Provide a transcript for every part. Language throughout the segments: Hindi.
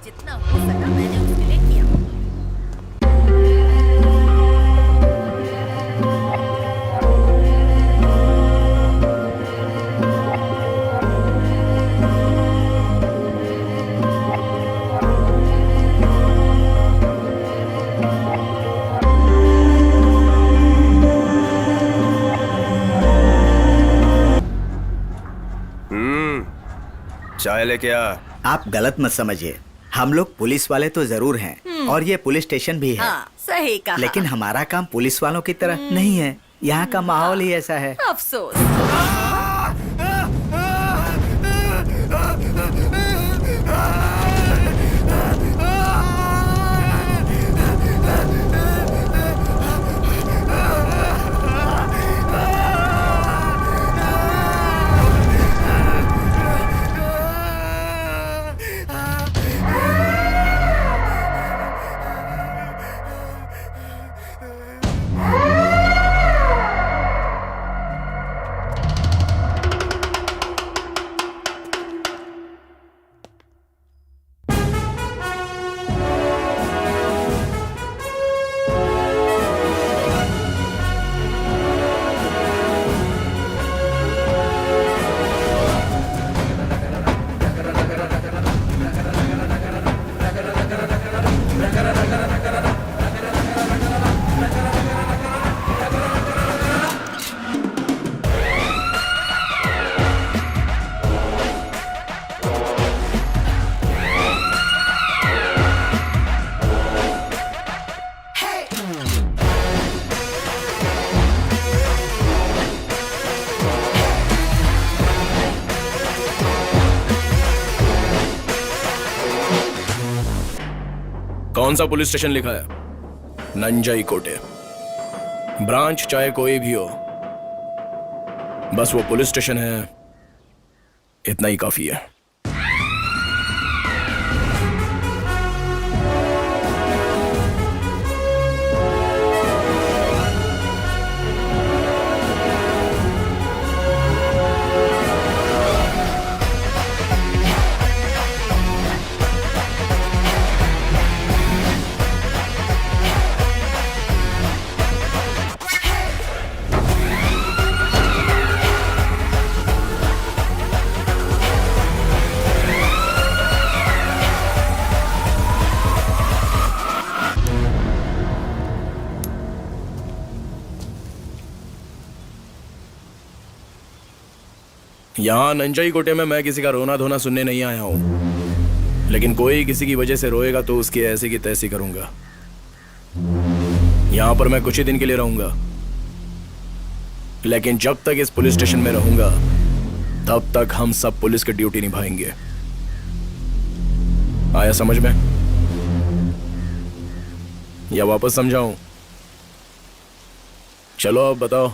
जितना हो सका मैंने उसके लिए किया। चाय लेके आ। आप गलत मत समझिए, हम लोग पुलिस वाले तो जरूर हैं और ये पुलिस स्टेशन भी है। हाँ, सही कहा। लेकिन हमारा काम पुलिस वालों की तरह नहीं है। यहाँ का माहौल ही ऐसा है। अफसोस। कौन सा पुलिस स्टेशन लिखा है? नंजाई कोटे। ब्रांच चाहे कोई भी हो, बस वो पुलिस स्टेशन है, इतना ही काफी है। यहां नंजाई कोटे में मैं किसी का रोना धोना सुनने नहीं आया हूं, लेकिन कोई किसी की वजह से रोएगा तो उसकी ऐसी की तैसी करूंगा। यहां पर मैं कुछ ही दिन के लिए रहूंगा, लेकिन जब तक इस पुलिस स्टेशन में रहूंगा तब तक हम सब पुलिस की ड्यूटी निभाएंगे। आया समझ में? या वापस समझाऊं? चलो अब बताओ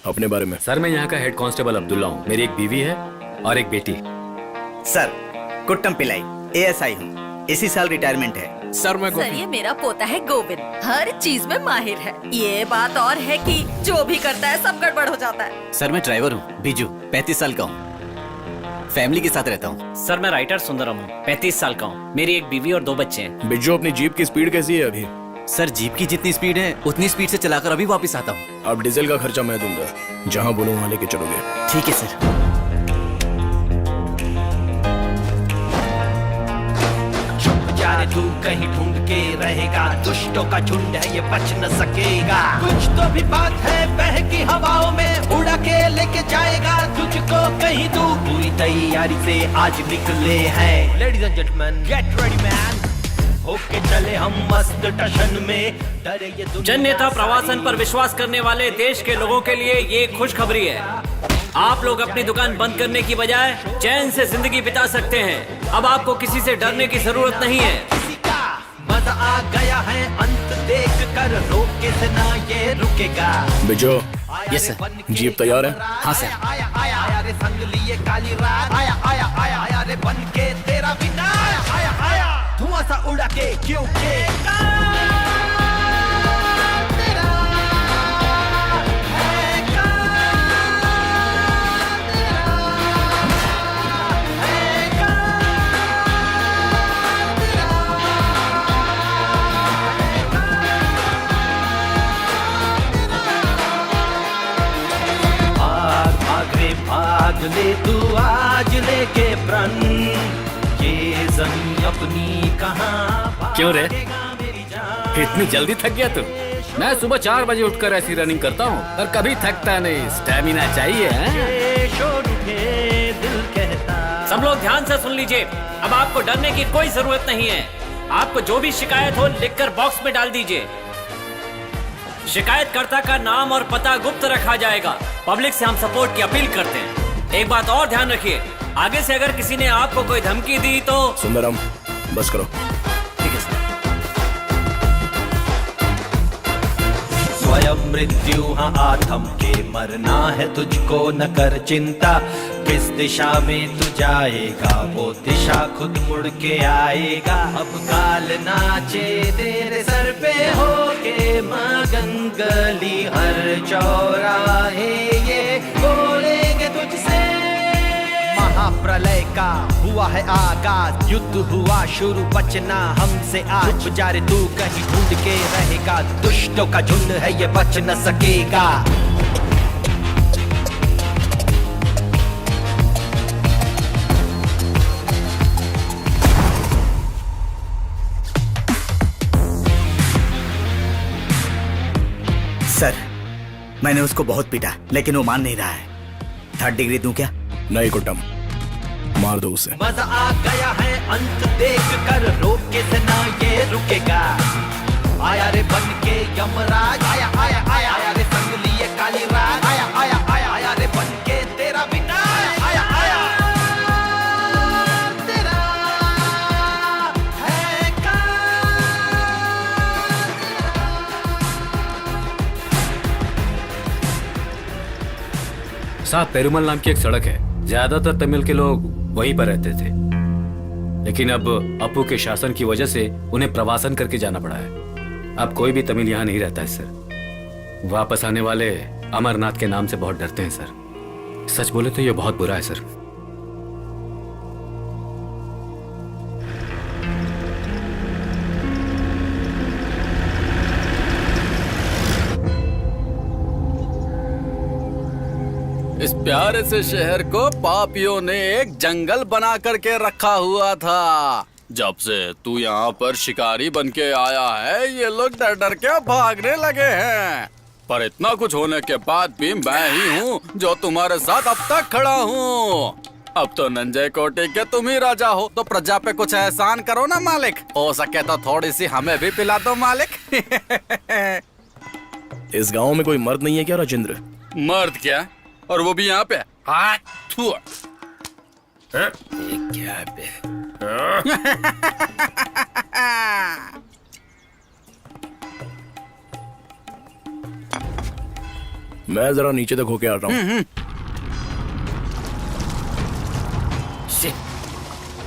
अपने बारे में। सर मैं यहाँ का हेड कांस्टेबल अब्दुल्ला हूँ। मेरी एक बीवी है और एक बेटी। सर कुट्टम पिलाई, ASI हूँ। इसी साल रिटायरमेंट है। सर मैं सर ये मेरा पोता है गोविंद, हर चीज में माहिर है। ये बात और है कि जो भी करता है सब गड़बड़ हो जाता है। सर मैं ड्राइवर हूँ, बीजू, 35 साल का हूँ। फैमिली के साथ रहता हूँ। सर मैं राइटर सुंदरम हूँ, 35 साल का हूँ। मेरी एक बीवी और 2 बच्चे हैं। बिज्जू, अपनी जीप की स्पीड कैसी है अभी? सर जीप की जितनी स्पीड है उतनी स्पीड से चलाकर अभी वापस आता हूँ। अब डीजल का खर्चा मैं दूंगा, जहां बोलूं वहां लेके चलोगे। ठीक है सर। जाने तू कहीं ढूंढ के रहेगा, दुष्टों का झुंड है ये बच न सकेगा। कुछ तो भी बात है बह की हवाओं में उड़ा के लेके जाएगा तुझको कहीं तू। पूरी तैयारी से आज निकले हैं। Ladies and gentleman get ready man, होके चले हम मस्त टशन में। डरे ये जन नेता प्रवासन पर विश्वास करने वाले देश के लोगों के लिए ये खुशखबरी है। आप लोग अपनी दुकान बंद करने की बजाय चैन से जिंदगी बिता सकते हैं। अब आपको किसी से डरने की जरूरत नहीं है। किसी का मजा आ गया है, अंत देख कर रोके से ना ये रुकेगा। बिजो, यस सर। जीप तैयार है? हाँ सर। आया आया आया रे संग लिए काली रात। आया आया आया आया रे बन के तेरा बिना। आया आया आया धुआं सा उड़ा के क्योंकि सीजन अपनी कहाँ क्यों रे? भागेगा मेरी जान। इतनी जल्दी थक गया तू? मैं सुबह 4 बजे उठकर ऐसी रनिंग करता हूँ और कभी थकता नहीं। स्टेमिना चाहिए हैं? ये शोर उठे, दिल कहता। सब लोग ध्यान से सुन लीजिए। अब आपको डरने की कोई जरूरत नहीं है। आपको जो भी शिकायत हो लिखकर बॉक्स में डाल दीजिए। शिकायतकर्ता का नाम और पता गुप्त रखा जाएगा। पब्लिक से हम सपोर्ट की अपील करते हैं। एक बात और ध्यान रखिए, आगे से अगर किसी ने आपको कोई धमकी दी तो सुंदरम, बस करो। ठीक है सर। स्वयं मृत्यु हाँ आथम के मरना है तुझको, न कर चिंता किस दिशा में तू जाएगा, वो दिशा खुद मुड़ के आएगा। अब काल नाचे तेरे सर पे होके मगन, गली हर चौराहे ये बोलेंगे तुझसे। महाप्रलय का हुआ है आगाज, युद्ध हुआ शुरू, बचना हमसे आज। जा रे तू कहीं ढूंढ के रहेगा, दुष्टों का झुंड है ये बच न सकेगा। सर, मैंने उसको बहुत पीटा लेकिन वो मान नहीं रहा है। 3rd डिग्री दूं क्या? नहीं कुट्टम, मार दो उसे। मजा आ गया है अंत देख कर, रोके से ना ये रुकेगा। आया रे बन के यमराज, आया आया आया आया रे संग लिए काली रात, आया आया आया आया रे बन के तेरा विनाश, आया आया तेरा है साहब, पेरुमल नाम की एक सड़क है। ज्यादातर तमिल के लोग वहीं पर रहते थे, लेकिन अब अपू के शासन की वजह से उन्हें प्रवासन करके जाना पड़ा है। अब कोई भी तमिल यहाँ नहीं रहता है सर। वापस आने वाले अमरनाथ के नाम से बहुत डरते हैं सर। सच बोले तो ये बहुत बुरा है सर। इस प्यारे से शहर को पापियों ने एक जंगल बना करके रखा हुआ था। जब से तू यहाँ पर शिकारी बन के आया है, ये लोग डर डर के भागने लगे हैं। पर इतना कुछ होने के बाद भी मैं ही हूँ जो तुम्हारे साथ अब तक खड़ा हूँ। अब तो नंजय कोटे के तुम ही राजा हो, तो प्रजा पे कुछ एहसान करो ना मालिक। हो सके तो थोड़ी सी हमें भी पिला दो मालिक। इस गांव में कोई मर्द नहीं है क्या राजेंद्र? मर्द क्या, और वो भी यहाँ पे? हाँ, क्या पे? मैं जरा नीचे तक होके आ रहा हूँ।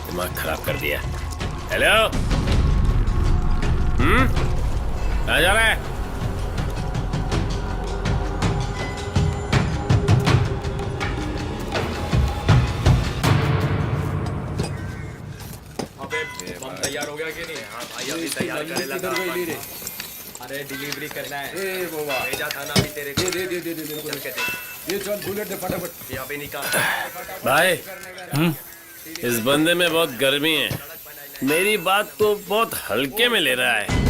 दिमाग खराब कर दिया। हेलो, कहाँ जा रहा है? तैयार हो गया कि नहीं? हाँ भाई, अभी तैयार करने लगा। अरे डिलीवरी करना है। ए बाबा, भेजा था ना अभी तेरे को। दे मेरे को। ये चल बुलेट दे फटाफट। यहाँ पे निकाल भाई, इस बंदे में बहुत गर्मी है। मेरी बात को बहुत हल्के में ले रहा है।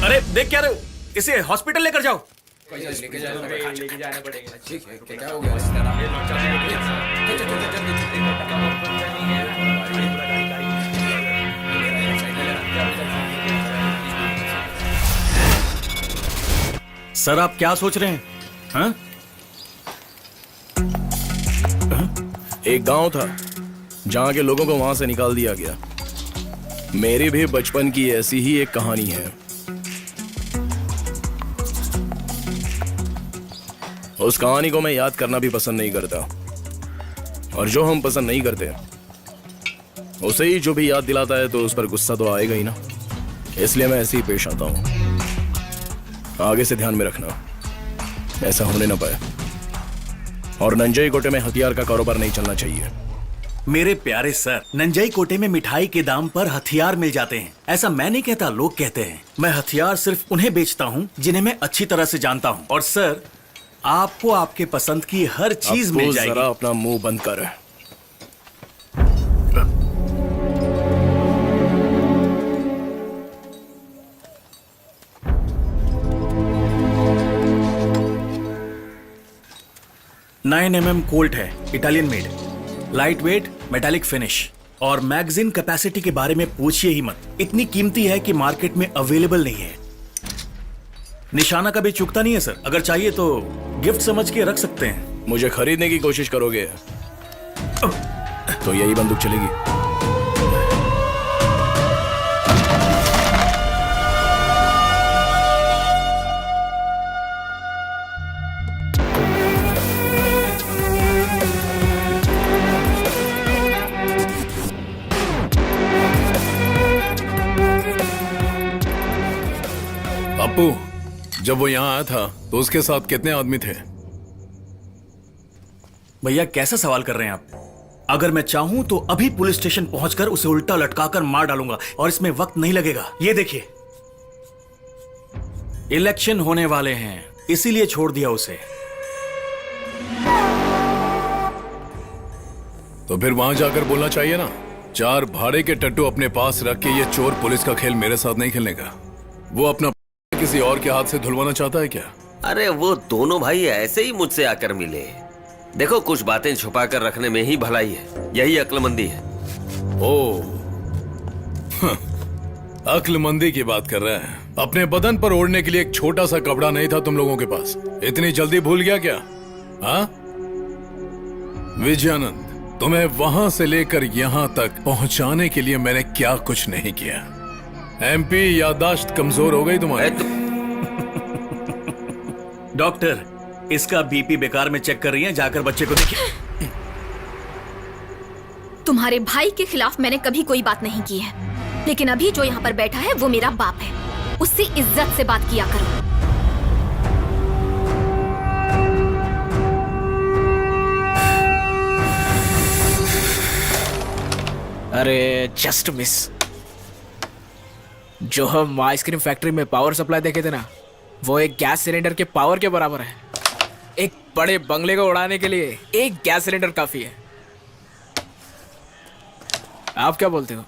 अरे देख क्या रहे हो, इसे हॉस्पिटल लेकर जाओ। लेके जाना पड़ेगा। ठीक है, क्या हो गया? सर, आप क्या सोच रहे हैं? हाँ? एक गांव था जहां के लोगों को वहां से निकाल दिया गया। मेरी भी बचपन की ऐसी ही एक कहानी है। उस कहानी को मैं याद करना भी पसंद नहीं करता, और जो हम पसंद नहीं करते उसे ही जो भी याद दिलाता है तो उस पर गुस्सा तो आएगा ही ना। इसलिए मैं ऐसे ही पेश आता हूँ। आगे से ध्यान में रखना, ऐसा होने ना पाए। और नंजई कोटे में हथियार का कारोबार नहीं चलना चाहिए। मेरे प्यारे सर, नंजई कोटे में मिठाई के दाम पर हथियार मिल जाते हैं। ऐसा मैं नहीं कहता, लोग कहते हैं। मैं हथियार सिर्फ उन्हें बेचता हूँ जिन्हें मैं अच्छी तरह से जानता हूँ। और सर, आपको आपके पसंद की हर चीज मिल जाएगी। जरा अपना मुंह बंद कर। नाइन mm कोल्ट है, Italian made, light weight, metallic finish. और मैगजीन कैपेसिटी के बारे में पूछिए ही मत, इतनी कीमती है कि मार्केट में अवेलेबल नहीं है। निशाना कभी चुकता नहीं है सर, अगर चाहिए तो गिफ्ट समझ के रख सकते हैं। मुझे खरीदने की कोशिश करोगे तो यही बंदूक चलेगी। अप्पू, जब वो यहाँ आया था तो उसके साथ कितने आदमी थे? भैया कैसा सवाल कर रहे हैं आप? अगर मैं चाहूं तो अभी पुलिस स्टेशन पहुंचकर उसे उल्टा लटकाकर मार डालूंगा, और इसमें वक्त नहीं लगेगा। ये देखिए, इलेक्शन होने वाले हैं, इसीलिए छोड़ दिया उसे। तो फिर वहां जाकर बोलना चाहिए ना, 4 भाड़े के टट्टू अपने पास रख के ये चोर पुलिस का खेल मेरे साथ नहीं खेलने का। वो अपना किसी और के हाथ से धुलवाना चाहता है क्या? अरे वो दोनों भाई ऐसे ही मुझसे आकर मिले। देखो, कुछ बातें छुपा कर रखने में ही भलाई है, यही अक्लमंदी है। ओ, अक्लमंदी की बात कर रहे हैं। अपने बदन पर ओढ़ने के लिए एक छोटा सा कपड़ा नहीं था तुम लोगों के पास? इतनी जल्दी भूल गया क्या? हाँ विजयानंद, तुम्हें वहां से लेकर यहां तक पहुंचाने के लिए मैंने क्या कुछ नहीं किया। एमपी, याददाश्त कमजोर हो गई तुम्हारी। डॉक्टर, इसका बीपी बेकार में चेक कर रही हैं, जाकर बच्चे को देखिए। तुम्हारे भाई के खिलाफ मैंने कभी कोई बात नहीं की है, लेकिन अभी जो यहाँ पर बैठा है वो मेरा बाप है, उससे इज्जत से बात किया करो। अरे जस्ट मिस। जो हम आइसक्रीम फैक्ट्री में पावर सप्लाई देखे थे ना, वो एक गैस सिलेंडर के पावर के बराबर है। एक बड़े बंगले को उड़ाने के लिए एक गैस सिलेंडर काफी है। आप क्या बोलते हो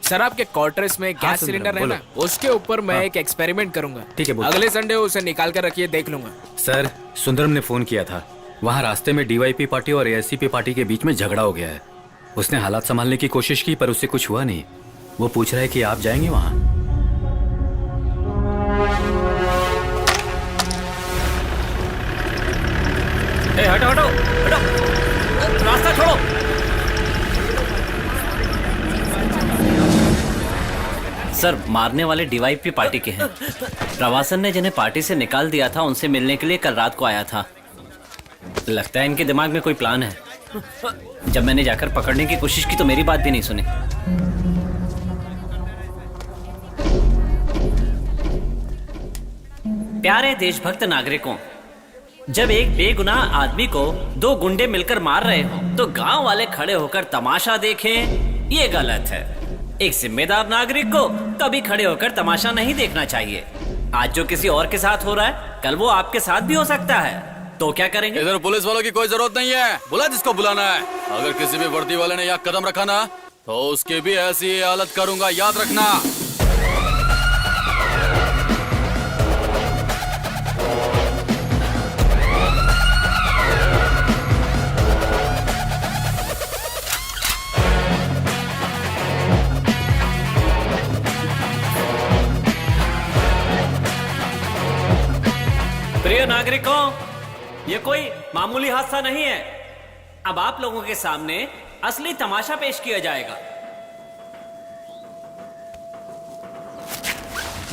सर? आपके क्वार्टर्स में गैस सिलेंडर है ना, उसके ऊपर मैं एक एक्सपेरिमेंट करूंगा। ठीक है, अगले संडे उसे निकाल कर रखिए, देख लूंगा। सर, सुंदरम ने फोन किया था। वहाँ रास्ते में डीवाईपी पार्टी और एएससीपी पार्टी के बीच में झगड़ा हो गया है। उसने हालात संभालने की कोशिश की पर उससे कुछ हुआ नहीं। वो पूछ रहा है कि आप जाएंगे वहाँ? हटो हटो हटो, रास्ता छोड़ो। सर, मारने वाले डीवाईपी पार्टी के हैं। प्रवासन ने जिन्हें पार्टी से निकाल दिया था, उनसे मिलने के लिए कल रात को आया था। लगता है इनके दिमाग में कोई प्लान है। जब मैंने जाकर पकड़ने की कोशिश की तो मेरी बात भी नहीं सुनी। प्यारे देशभक्त नागरिकों, जब एक बेगुनाह आदमी को 2 गुंडे मिलकर मार रहे हो तो गांव वाले खड़े होकर तमाशा देखें, ये गलत है। एक जिम्मेदार नागरिक को कभी खड़े होकर तमाशा नहीं देखना चाहिए। आज जो किसी और के साथ हो रहा है, कल वो आपके साथ भी हो सकता है। तो क्या करेंगे? इधर पुलिस वालों की कोई जरूरत नहीं है, बुला जिसको बुलाना है। अगर किसी भी वर्दी वाले ने यहाँ कदम रखा ना, तो उसकी भी ऐसी हालत करूंगा, याद रखना। प्रिय नागरिकों, ये कोई मामूली हादसा नहीं है। अब आप लोगों के सामने असली तमाशा पेश किया जाएगा।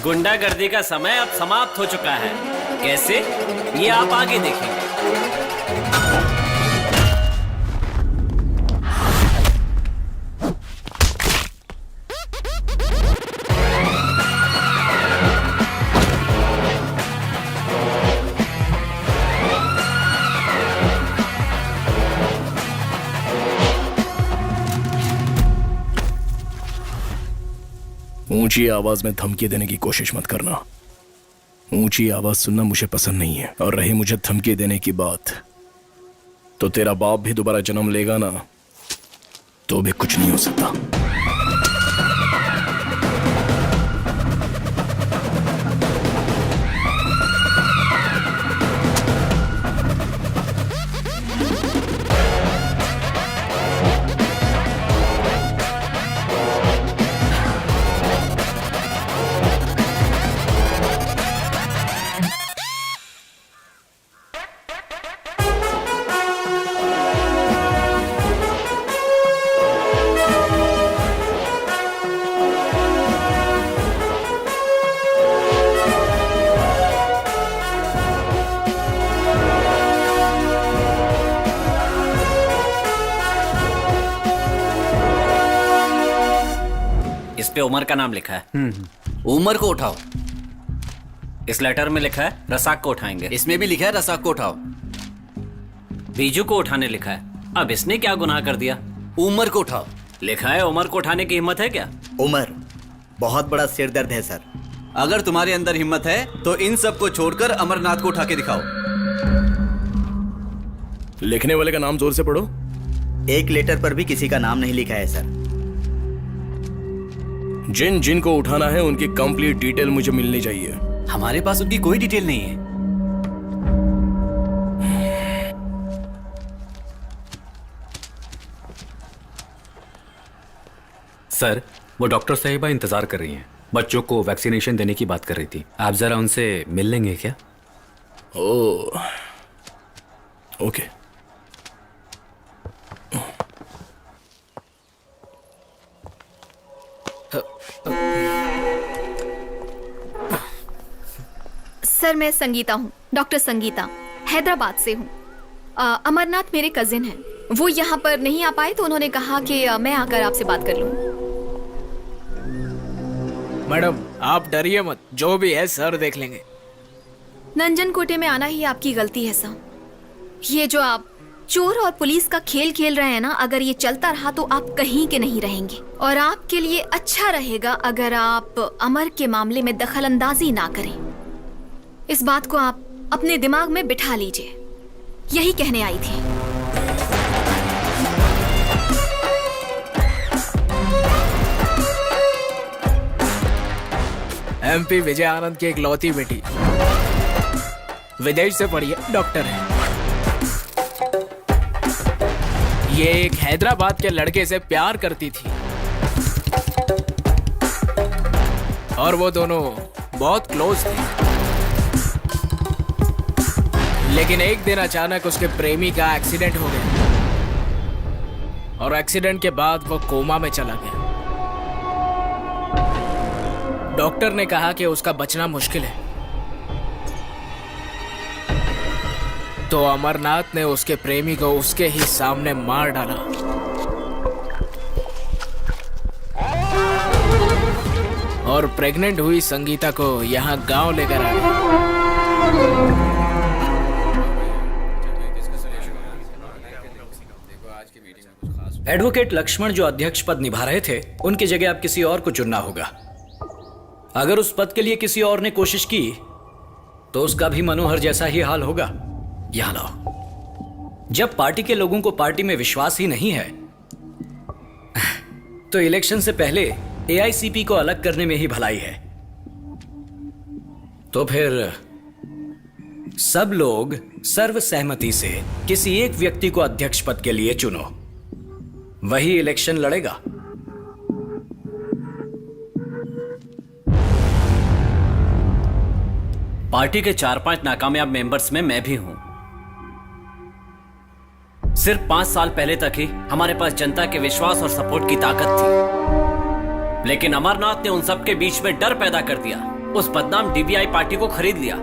गुंडागर्दी का समय अब समाप्त हो चुका है। कैसे? ये आप आगे देखेंगे। ऊंची आवाज में धमकी देने की कोशिश मत करना। ऊंची आवाज सुनना मुझे पसंद नहीं है। और रही मुझे धमकी देने की बात, तो तेरा बाप भी दोबारा जन्म लेगा ना, तो भी कुछ नहीं हो सकता। इस पे उमर का नाम लिखा है। उमर को उठाओ। इस लेटर में लिखा है रसाक को उठाएंगे। इसमें भी लिखा है रसाक को उठाओ। बीजू को उठाने लिखा है। अब इसने क्या गुनाह कर दिया? उमर को उठाओ। लिखा है उमर को उठाने की हिम्मत है क्या? उमर, बहुत बड़ा सिर दर्द है सर। अगर तुम्हारे अंदर हिम्मत है तो इन सब को छोड़कर अमरनाथ को उठा के दिखाओ। लिखने वाले का नाम जोर से पढ़ो। एक लेटर पर भी किसी का नाम नहीं लिखा है सर। जिन जिन को उठाना है उनकी कंप्लीट डिटेल मुझे मिलनी चाहिए। हमारे पास उनकी कोई डिटेल नहीं है। सर, वो डॉक्टर साहिबा इंतजार कर रही हैं। बच्चों को वैक्सीनेशन देने की बात कर रही थी। आप जरा उनसे मिल लेंगे क्या? ओह, ओके। सर, मैं संगीता हूँ, डॉक्टर संगीता, हैदराबाद से हूँ। अमरनाथ मेरे कजिन हैं। वो यहाँ पर नहीं आ पाए तो उन्होंने कहा कि मैं आकर आपसे बात कर लूँ। मैडम, आप डरिए मत, जो भी है सर देख लेंगे। नंजन कोटे में आना ही आपकी गलती है सर। ये जो आप चोर और पुलिस का खेल खेल रहे हैं ना, अगर ये चलता रहा तो आप कहीं के नहीं रहेंगे। और आपके लिए अच्छा रहेगा अगर आप अमर के मामले में दखल अंदाजी ना करें। इस बात को आप अपने दिमाग में बिठा लीजिए। यही कहने आई थी। MP विजय आनंद की इकलौती बेटी, विदेश से पढ़ी है, डॉक्टर है। ये एक हैदराबाद के लड़के से प्यार करती थी और वो दोनों बहुत क्लोज थे। लेकिन एक दिन अचानक उसके प्रेमी का एक्सीडेंट हो गया और एक्सीडेंट के बाद वो कोमा में चला गया। डॉक्टर ने कहा कि उसका बचना मुश्किल है। तो अमरनाथ ने उसके प्रेमी को उसके ही सामने मार डाला। और प्रेग्नेंट हुई संगीता को यहाँ गांव लेकर आ गए। एडवोकेट लक्ष्मण जो अध्यक्ष पद निभा रहे थे, उनकी जगह अब किसी और को चुनना होगा। अगर उस पद के लिए किसी और ने कोशिश की तो उसका भी मनोहर जैसा ही हाल होगा। यहां लाओ। जब पार्टी के लोगों को पार्टी में विश्वास ही नहीं है तो इलेक्शन से पहले एआईसीपी को अलग करने में ही भलाई है। तो फिर सब लोग सर्वसहमति से किसी एक व्यक्ति को अध्यक्ष पद के लिए चुनो, वही इलेक्शन लड़ेगा। पार्टी के 4-5 नाकामयाब मेंबर्स में मैं भी हूं। सिर्फ 5 साल पहले तक ही हमारे पास जनता के विश्वास और सपोर्ट की ताकत थी, लेकिन अमरनाथ ने उन सबके बीच में डर पैदा कर दिया। उस बदनाम डीबीआई पार्टी को खरीद लिया।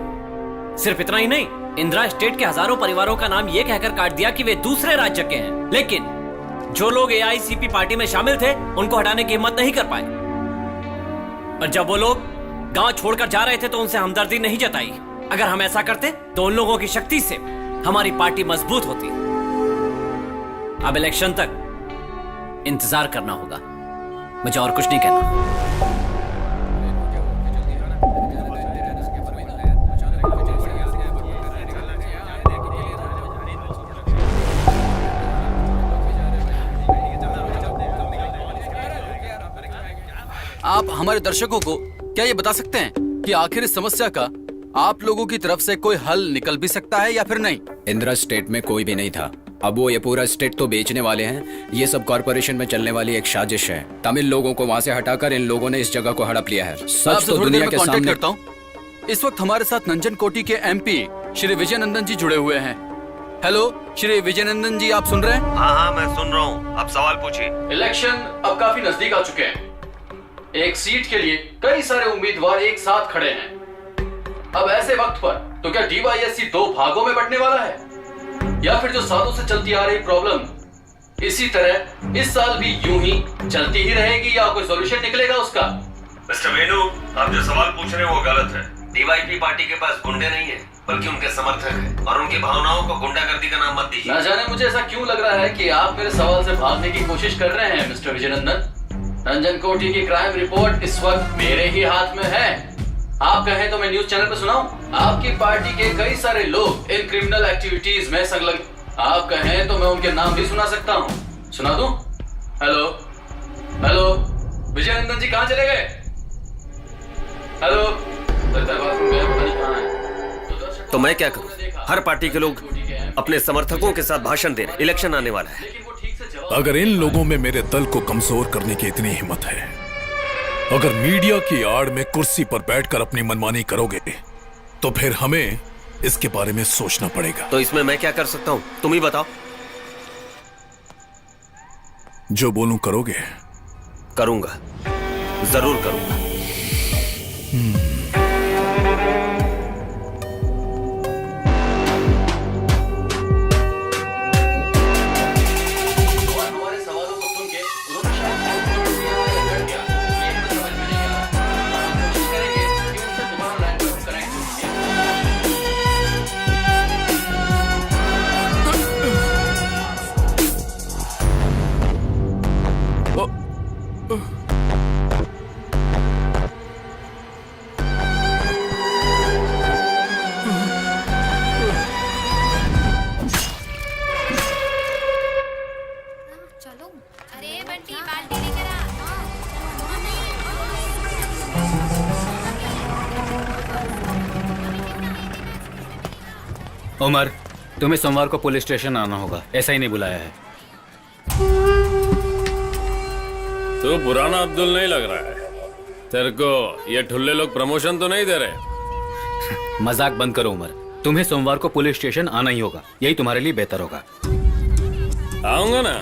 सिर्फ इतना ही नहीं, इंदिरा स्टेट के हजारों परिवारों का नाम यह कहकर काट दिया कि वे दूसरे राज्य के हैं। लेकिन जो लोग एआईसीपी पार्टी में शामिल थे, उनको हटाने की हिम्मत नहीं कर पाए। और जब वो लोग गांव छोड़कर जा रहे थे तो उनसे हमदर्दी नहीं जताई। अगर हम ऐसा करते तो उन लोगों की शक्ति से हमारी पार्टी मजबूत होती। अब इलेक्शन तक इंतजार करना होगा। मुझे और कुछ नहीं कहना। आप हमारे दर्शकों को क्या ये बता सकते हैं कि आखिर इस समस्या का आप लोगों की तरफ से कोई हल निकल भी सकता है या फिर नहीं? इंदिरा स्टेट में कोई भी नहीं था। अब वो ये पूरा स्टेट तो बेचने वाले हैं। ये सब कॉर्पोरेशन में चलने वाली एक साजिश है। तमिल लोगों को वहाँ से हटाकर इन लोगों ने इस जगह को हड़प लिया है। सच तो दुनिया के सामने करता हूँ। इस वक्त हमारे साथ नंजन कोटी के MP श्री विजयनंदन जी जुड़े हुए हैं। हेलो श्री विजयनंदन जी, आप सुन रहे हैं? हाँ, मैं सुन रहा हूँ। अब सवाल पूछिए। इलेक्शन अब काफी नजदीक आ चुके हैं। एक सीट के लिए कई सारे उम्मीदवार एक साथ खड़े हैं। अब ऐसे वक्त पर तो क्या DYSC 2 भागों में बंटने वाला है, या फिर जो सालों से चलती आ रही प्रॉब्लम इसी तरह इस साल भी यूं ही चलती ही रहेगी, या कोई सॉल्यूशन निकलेगा उसका? मिस्टर वेणु, आप जो सवाल पूछ रहे हैं वो गलत है। DYP पार्टी के पास गुंडे नहीं है, बल्कि उनके समर्थक हैं, और उनकी भावनाओं को गुंडागर्दी का नाम मत दीजिए। ना जाने मुझे ऐसा क्यों लग रहा है कि आप मेरे सवाल से भागने की कोशिश कर रहे हैं मिस्टर विजयनंदन। नंजन कोटी की क्राइम रिपोर्ट इस वक्त मेरे ही हाथ में है। आप कहें तो मैं न्यूज चैनल पर सुनाऊं? आपकी पार्टी के कई सारे लोग इन क्रिमिनल एक्टिविटीज में संलग्न। आप कहें तो मैं उनके नाम भी सुना सकता हूं। सुना दूं? हेलो हेलो, विजयनंदन जी कहां चले गए? हेलो, तो मैं क्या करूं? हर पार्टी के लोग अपने समर्थकों के साथ भाषण दे रहे। इलेक्शन आने वाला है। अगर इन लोगों में मेरे दल को कमजोर करने की इतनी हिम्मत है, अगर मीडिया की आड़ में कुर्सी पर बैठकर अपनी मनमानी करोगे, तो फिर हमें इसके बारे में सोचना पड़ेगा। तो इसमें मैं क्या कर सकता हूं, तुम ही बताओ। जो बोलूं करोगे? करूंगा, जरूर करूंगा। उमर, तुम्हें सोमवार को पुलिस स्टेशन आना होगा। ऐसा ही नहीं बुलाया है। तू पुराना अब्दुल नहीं लग रहा है। तेरे को ये ठुल्ले लोग प्रमोशन तो नहीं दे रहे? मजाक बंद करो उमर। तुम्हें सोमवार को पुलिस स्टेशन आना ही होगा। यही तुम्हारे लिए बेहतर होगा। आऊंगा ना।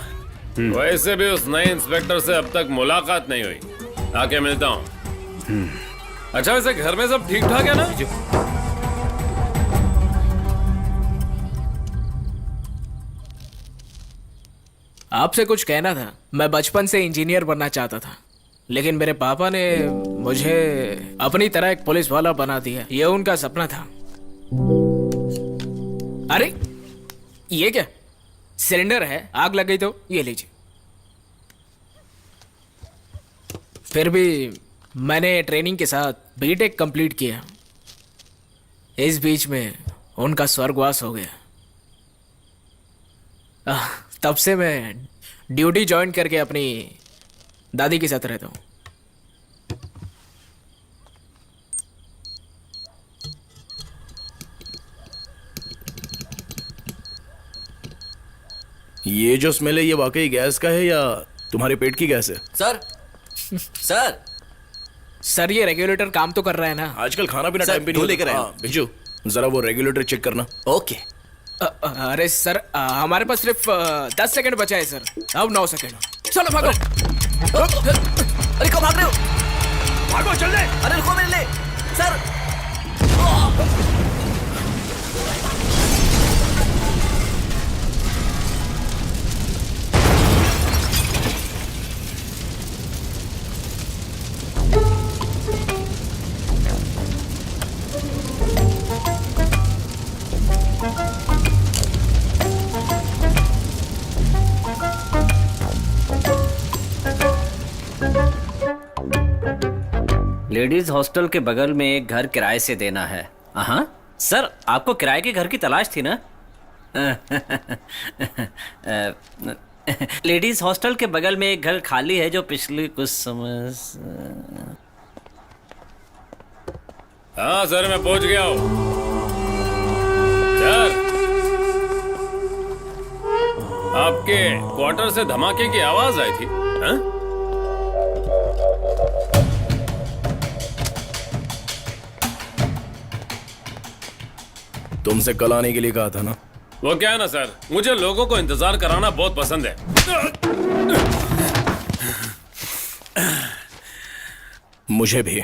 वैसे भी उस नए इंस्पेक्टर से अब तक मुलाकात नहीं हुई। आके मिलता हूँ। अच्छा, वैसे घर में सब ठीक ठाक है ना? आपसे कुछ कहना था। मैं बचपन से इंजीनियर बनना चाहता था, लेकिन मेरे पापा ने मुझे अपनी तरह एक पुलिस वाला बना दिया। ये उनका सपना था। अरे ये क्या, सिलेंडर है, आग लग गई तो ये लीजिए। फिर भी मैंने ट्रेनिंग के साथ बीटेक कंप्लीट किया। इस बीच में उनका स्वर्गवास हो गया। तब से मैं ड्यूटी ज्वाइन करके अपनी दादी के साथ रहता हूँ। ये जो स्मेल है, ये वाकई गैस का है या तुम्हारे पेट की गैस है? सर सर ये रेगुलेटर काम तो कर रहा है ना? आजकल खाना पीना टाइम पे नहीं लेकर आया। भिजू जरा वो रेगुलेटर चेक करना। ओके। अरे सर, हमारे पास सिर्फ 10 सेकंड बचा है सर। अब 9 सेकंड। चलो भागो। अरे कब भाग रहे हो? भागो जल्दी। अरे रुको मेरे लिए सर। लेडीज हॉस्टल के बगल में एक घर किराए से देना है। हाँ सर, आपको किराए के घर की तलाश थी ना? लेडीज हॉस्टल के बगल में एक घर खाली है जो पिछले कुछ समय हाँ सर, मैं पहुंच गया हूँ। सर, आपके क्वार्टर से धमाके की आवाज आई थी। हाँ? तुमसे कल आने के लिए कहा था ना। वो क्या है ना सर, मुझे लोगों को इंतजार कराना बहुत पसंद है। मुझे भी।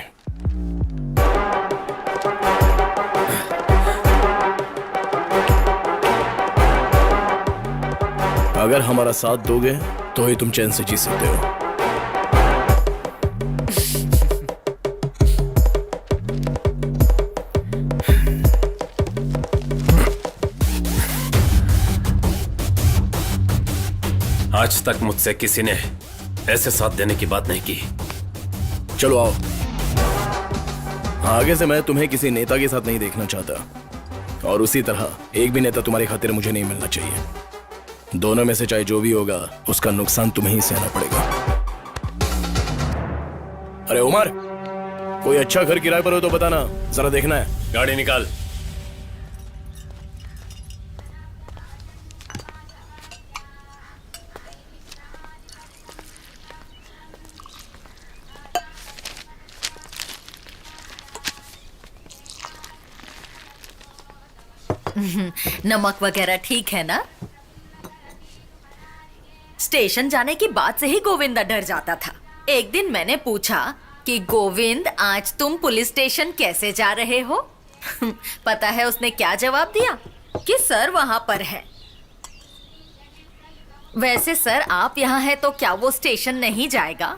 अगर हमारा साथ दोगे तो ही तुम चैन से जी सकते हो। आज तक मुझसे किसी ने ऐसे साथ देने की बात नहीं की। चलो आओ। आगे से मैं तुम्हें किसी नेता के साथ नहीं देखना चाहता, और उसी तरह एक भी नेता तुम्हारी खातिर मुझे नहीं मिलना चाहिए। दोनों में से चाहे जो भी होगा, उसका नुकसान तुम्हें ही सहना पड़ेगा। अरे उमर, कोई अच्छा घर किराए पर हो तो बताना, जरा देखना है। गाड़ी निकाल। नमक वगैरह ठीक है ना? स्टेशन जाने की बात से ही गोविंदा डर जाता था। एक दिन मैंने पूछा कि गोविंद, आज तुम पुलिस स्टेशन कैसे जा रहे हो? पता है उसने क्या जवाब दिया? कि सर वहां पर है। वैसे सर आप यहाँ हैं तो क्या वो स्टेशन नहीं जाएगा?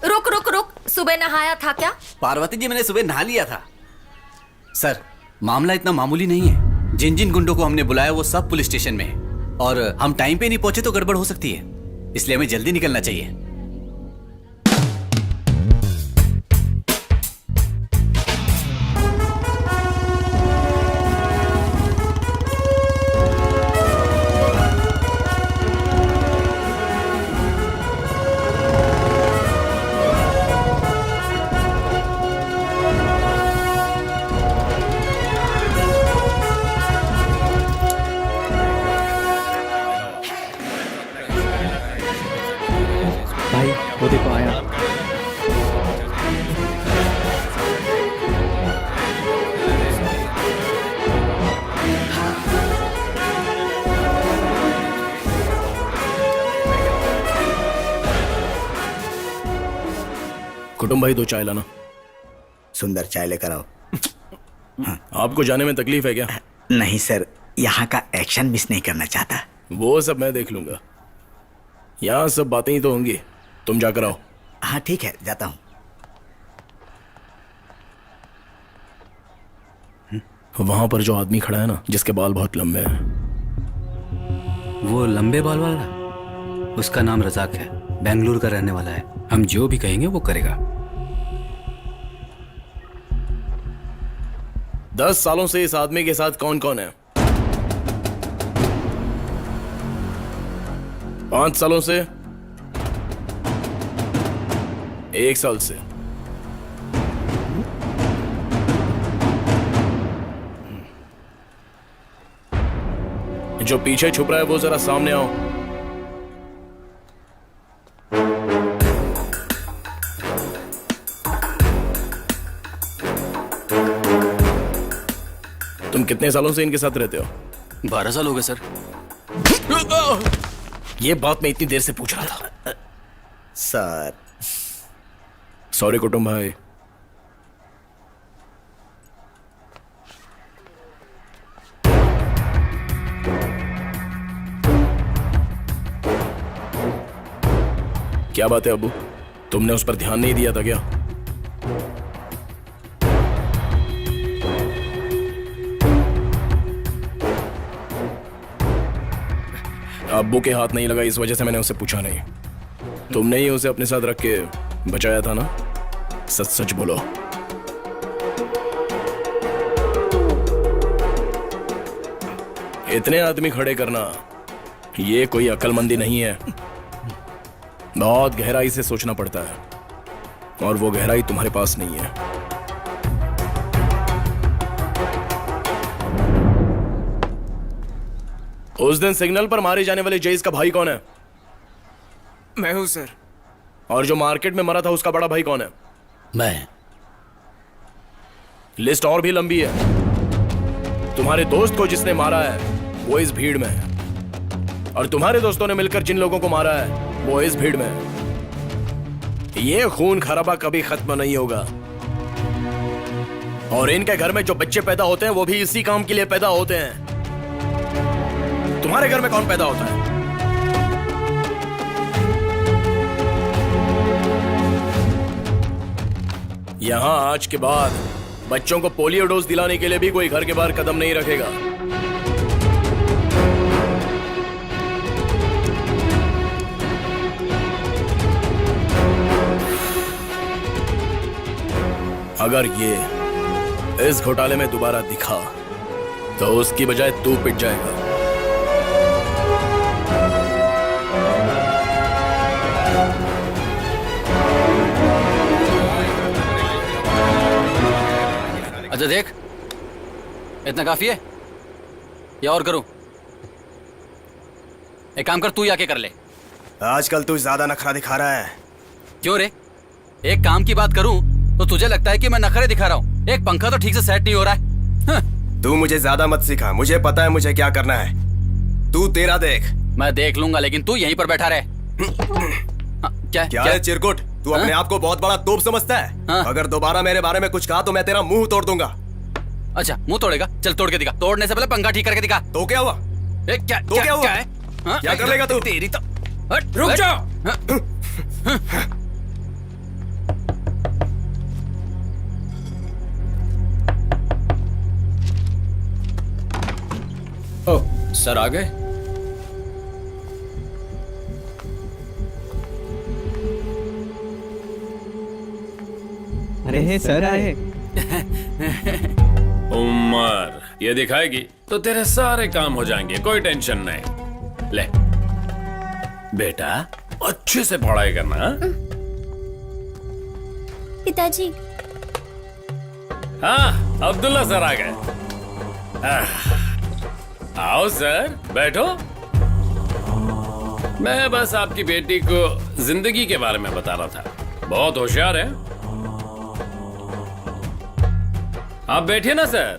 रुक रुक रुक, सुबह नहाया था क्या? पार्वती जी, मैंने सुबह नहा लिया था। सर, मामला इतना मामूली नहीं है। जिन जिन गुंडों को हमने बुलाया वो सब पुलिस स्टेशन में है, और हम टाइम पे नहीं पहुंचे तो गड़बड़ हो सकती है, इसलिए हमें जल्दी निकलना चाहिए। भाई वो देखो आया। कुटुंब भाई, दो चाय लाना। सुंदर, चाय लेकर आओ। आपको जाने में तकलीफ है क्या? नहीं सर, यहाँ का एक्शन मिस नहीं करना चाहता। वो सब मैं देख लूंगा, यहाँ सब बातें ही तो होंगी। तुम जाकर आओ। हाँ ठीक है, जाता हूँ। वहां पर जो आदमी खड़ा है ना, जिसके बाल बहुत लंबे हैं। वो लंबे बाल वाला, उसका नाम रजाक है, बेंगलुरु का रहने वाला है। हम जो भी कहेंगे वो करेगा। 10 सालों से इस आदमी के साथ कौन कौन है? 5 सालों से, 1 साल से। जो पीछे छुप रहा है वो जरा सामने आओ। तुम कितने सालों से इनके साथ रहते हो? 12 साल हो गए सर। ये बात मैं इतनी देर से पूछ रहा था। सर सॉरी कुटुंब भाई। क्या बात है अबू, तुमने उस पर ध्यान नहीं दिया था क्या? अब्बू के हाथ नहीं लगा, इस वजह से मैंने उससे पूछा नहीं। तुमने ही उसे अपने साथ रख के बचाया था ना? सच सच बोलो। इतने आदमी खड़े करना ये कोई अक्लमंदी नहीं है। बहुत गहराई से सोचना पड़ता है और वो गहराई तुम्हारे पास नहीं है। उस दिन सिग्नल पर मारे जाने वाले जेस का भाई कौन है? मैं हूं सर। और जो मार्केट में मरा था उसका बड़ा भाई कौन है? मैं। लिस्ट और भी लंबी है। तुम्हारे दोस्त को जिसने मारा है वो इस भीड़ में है, और तुम्हारे दोस्तों ने मिलकर जिन लोगों को मारा है वो इस भीड़ में है। ये खून खराबा कभी खत्म नहीं होगा। और इनके घर में जो बच्चे पैदा होते हैं वो भी इसी काम के लिए पैदा होते हैं। तुम्हारे घर में कौन पैदा होता है? यहां आज के बाद बच्चों को पोलियो डोज दिलाने के लिए भी कोई घर के बाहर कदम नहीं रखेगा। अगर ये इस घोटाले में दोबारा दिखा तो उसकी बजाय तू पिट जाएगा। अच्छा देख, इतना काफी है या और करूं? एक काम कर, तू ही आके कर ले। आजकल तू ज्यादा नखरा दिखा रहा है। क्यों रे? एक काम की बात करूं तो तुझे लगता है कि मैं नखरे दिखा रहा हूं। एक पंखा तो ठीक से सेट नहीं हो रहा है। तू मुझे ज्यादा मत सिखा, मुझे पता है मुझे क्या करना है। तू तेरा देख। मैं देख लूंगा, लेकिन तू यहीं पर बैठा रहे। क्या है चिरकुट? तू अपने आप को बहुत बड़ा तोप समझता है? अगर दोबारा मेरे बारे में कुछ कहा तो मैं तेरा मुंह तोड़ दूंगा। अच्छा, मुंह तोड़ेगा? चल तोड़ के दिखा। तोड़ने से पहले पंखा ठीक करके दिखा। तो क्या हुआ? क्या हुआ? क्या कर लेगा तू? तेरी तो रुक जाओ। ओह, सर आ गए? अरे सर आए। उमर ये दिखाएगी तो तेरे सारे काम हो जाएंगे, कोई टेंशन नहीं। ले बेटा, अच्छे से पढ़ाई करना। पिताजी। हाँ, अब्दुल्ला सर आ गए। आओ सर, बैठो। मैं बस आपकी बेटी को जिंदगी के बारे में बता रहा था। बहुत होशियार है। आप बैठिए ना सर।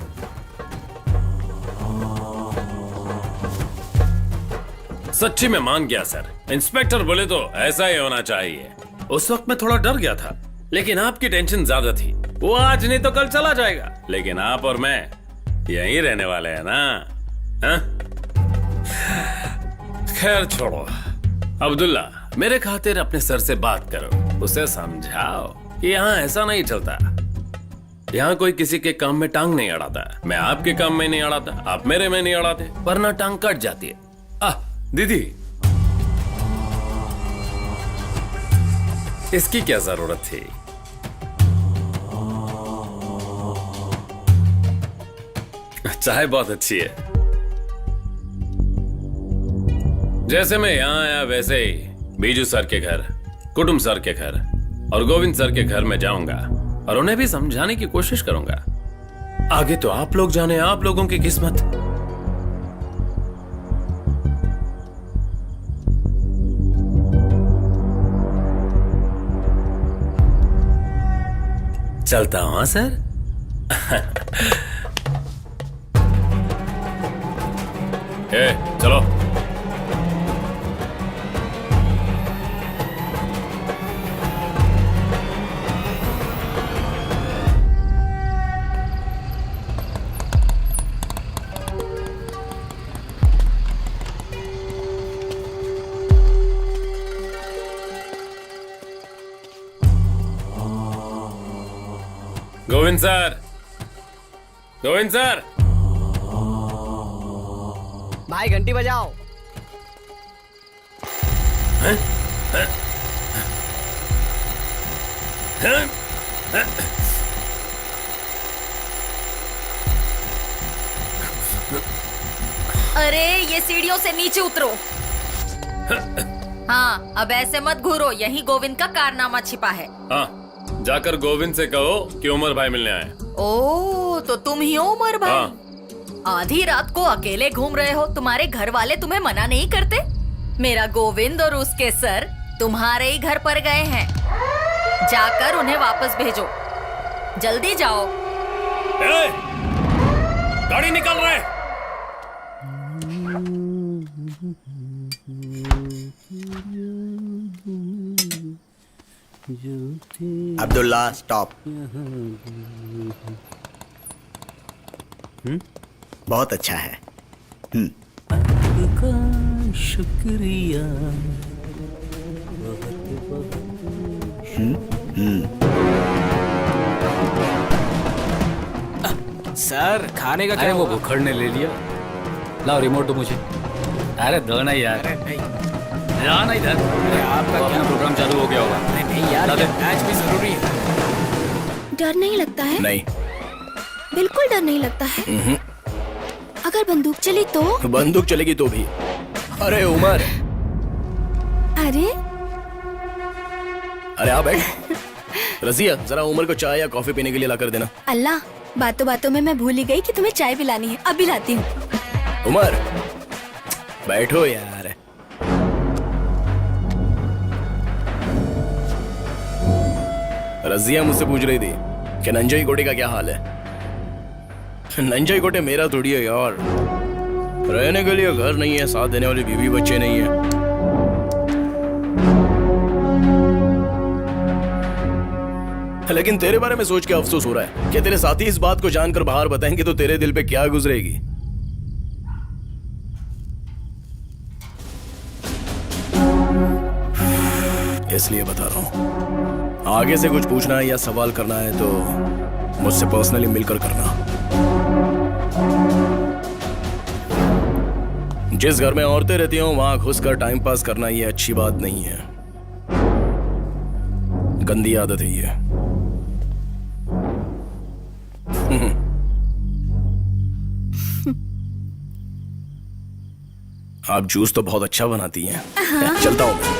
सच्ची में मान गया सर। इंस्पेक्टर बोले तो ऐसा ही होना चाहिए। उस वक्त मैं थोड़ा डर गया था, लेकिन आपकी टेंशन ज्यादा थी। वो आज नहीं तो कल चला जाएगा, लेकिन आप और मैं यहीं रहने वाले हैं ना। हाँ? खैर छोड़ो। अब्दुल्ला, मेरे खातिर अपने सर से बात करो, उसे समझाओ कि यहाँ ऐसा नहीं चलता। यहाँ कोई किसी के काम में टांग नहीं अड़ाता। मैं आपके काम में नहीं अड़ाता, आप मेरे में नहीं अड़ाते, वरना टांग कट जाती है। दीदी, इसकी क्या जरूरत थी? चाय बहुत अच्छी है। जैसे मैं यहाँ आया वैसे ही बीजू सर के घर, कुटुम सर के घर और गोविंद सर के घर में जाऊंगा और उन्हें भी समझाने की कोशिश करूंगा। आगे तो आप लोग जाने, आप लोगों की किस्मत। चलता हूं सर। चलो। Govind sir, Govind sir. भाई घंटी बजाओ। अरे ये सीढ़ियों से नीचे उतरो। हाँ, अब ऐसे मत घूरो, यही गोविंद का कारनामा छिपा है। हाँ, जाकर गोविंद से कहो कि उमर भाई मिलने आए। ओ, तो तुम ही हो उमर भाई? हाँ। आधी रात को अकेले घूम रहे हो, तुम्हारे घर वाले तुम्हें मना नहीं करते? मेरा गोविंद और उसके सर तुम्हारे ही घर पर गए हैं, जाकर उन्हें वापस भेजो, जल्दी जाओ। गाड़ी निकल रहे। अब्दुल्ला स्टॉप। बहुत अच्छा है। शुक्रिया। सर खाने का अरे क्या वो हुआ? भुखड़ ने ले लिया। लाओ रिमोट दो मुझे। अरे दो ना यार, जाना इधर। आपका वो अपना प्रोग्राम चालू हो गया होगा। नहीं यार, ला दे। मैच भी जरूरी है। डर नहीं लगता है? नहीं। बिल्कुल डर नहीं लगता है। अगर बंदूक चली तो? बंदूक चलेगी तो भी। अरे उमर, अरे अरे आ बैठ। रजिया, जरा उमर को चाय या कॉफी पीने के लिए ला कर देना। अल्लाह, बातों बातों में मैं भूल ही गई कि तुम्हें चाय पिलानी है। अभी लाती हूँ। उमर, बैठो यार। रजिया मुझसे पूछ रही थी कि नंजाई कोटे का क्या हाल है। नंजाई कोटे मेरा थोड़ी है यार। रहने के लिए घर नहीं है, साथ देने वाली बीवी बच्चे नहीं है। लेकिन तेरे बारे में सोच के अफसोस हो रहा है कि तेरे साथी इस बात को जानकर बाहर बताएंगे तो तेरे दिल पे क्या गुजरेगी। इसलिए बता रहा हूं, आगे से कुछ पूछना है या सवाल करना है तो मुझसे पर्सनली मिलकर करना। जिस घर में औरतें रहती हों वहां घुसकर टाइम पास करना ये अच्छी बात नहीं है, गंदी आदत है ये। आप जूस तो बहुत अच्छा बनाती हैं। चलता हूं मैं।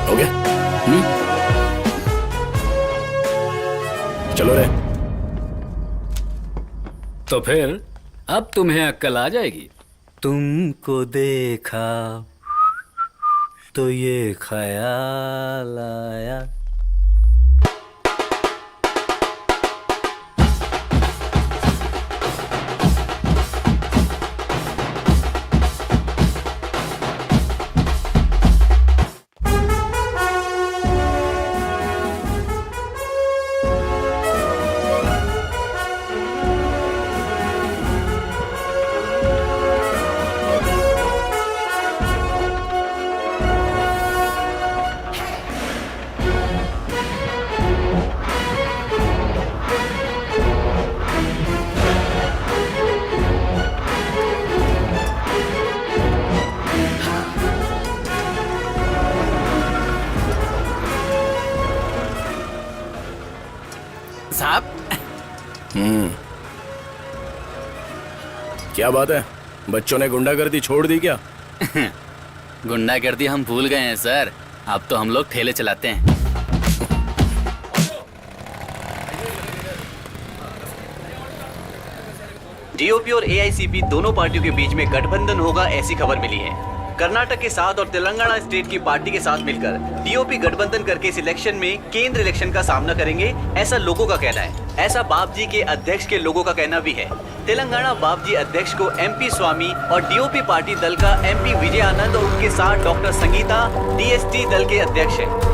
हो गया? चलो रे। तो फिर अब तुम्हें अक्ल आ जाएगी। तुमको देखा तो ये ख्याल आया। साहब, क्या बात है, बच्चों ने गुंडागर्दी छोड़ दी क्या? गुंडागर्दी हम भूल गए हैं सर, अब तो हम लोग ठेले चलाते हैं। डीओपी और एआईसीपी दोनों पार्टियों के बीच में गठबंधन होगा, ऐसी खबर मिली है। कर्नाटक के साथ और तेलंगाना स्टेट की पार्टी के साथ मिलकर डीओपी गठबंधन करके इस इलेक्शन में केंद्र इलेक्शन का सामना करेंगे, ऐसा लोगों का कहना है। ऐसा बापजी के अध्यक्ष के लोगों का कहना भी है। तेलंगाना बापजी अध्यक्ष को एमपी स्वामी और डीओपी पार्टी दल का एमपी विजय आनंद और उनके साथ डॉक्टर संगीता डीएसटी दल के अध्यक्ष है।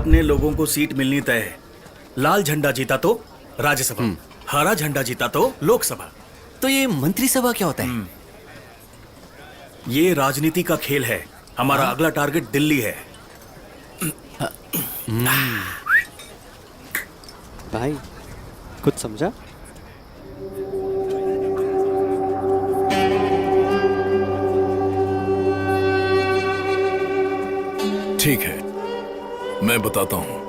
अपने लोगों को सीट मिलनी तय है। लाल झंडा जीता तो राज्यसभा, हरा झंडा जीता तो लोकसभा। तो ये मंत्रिसभा क्या होता है? ये राजनीति का खेल है। हमारा अगला टारगेट दिल्ली है। भाई कुछ समझा? ठीक है, मैं बताता हूं।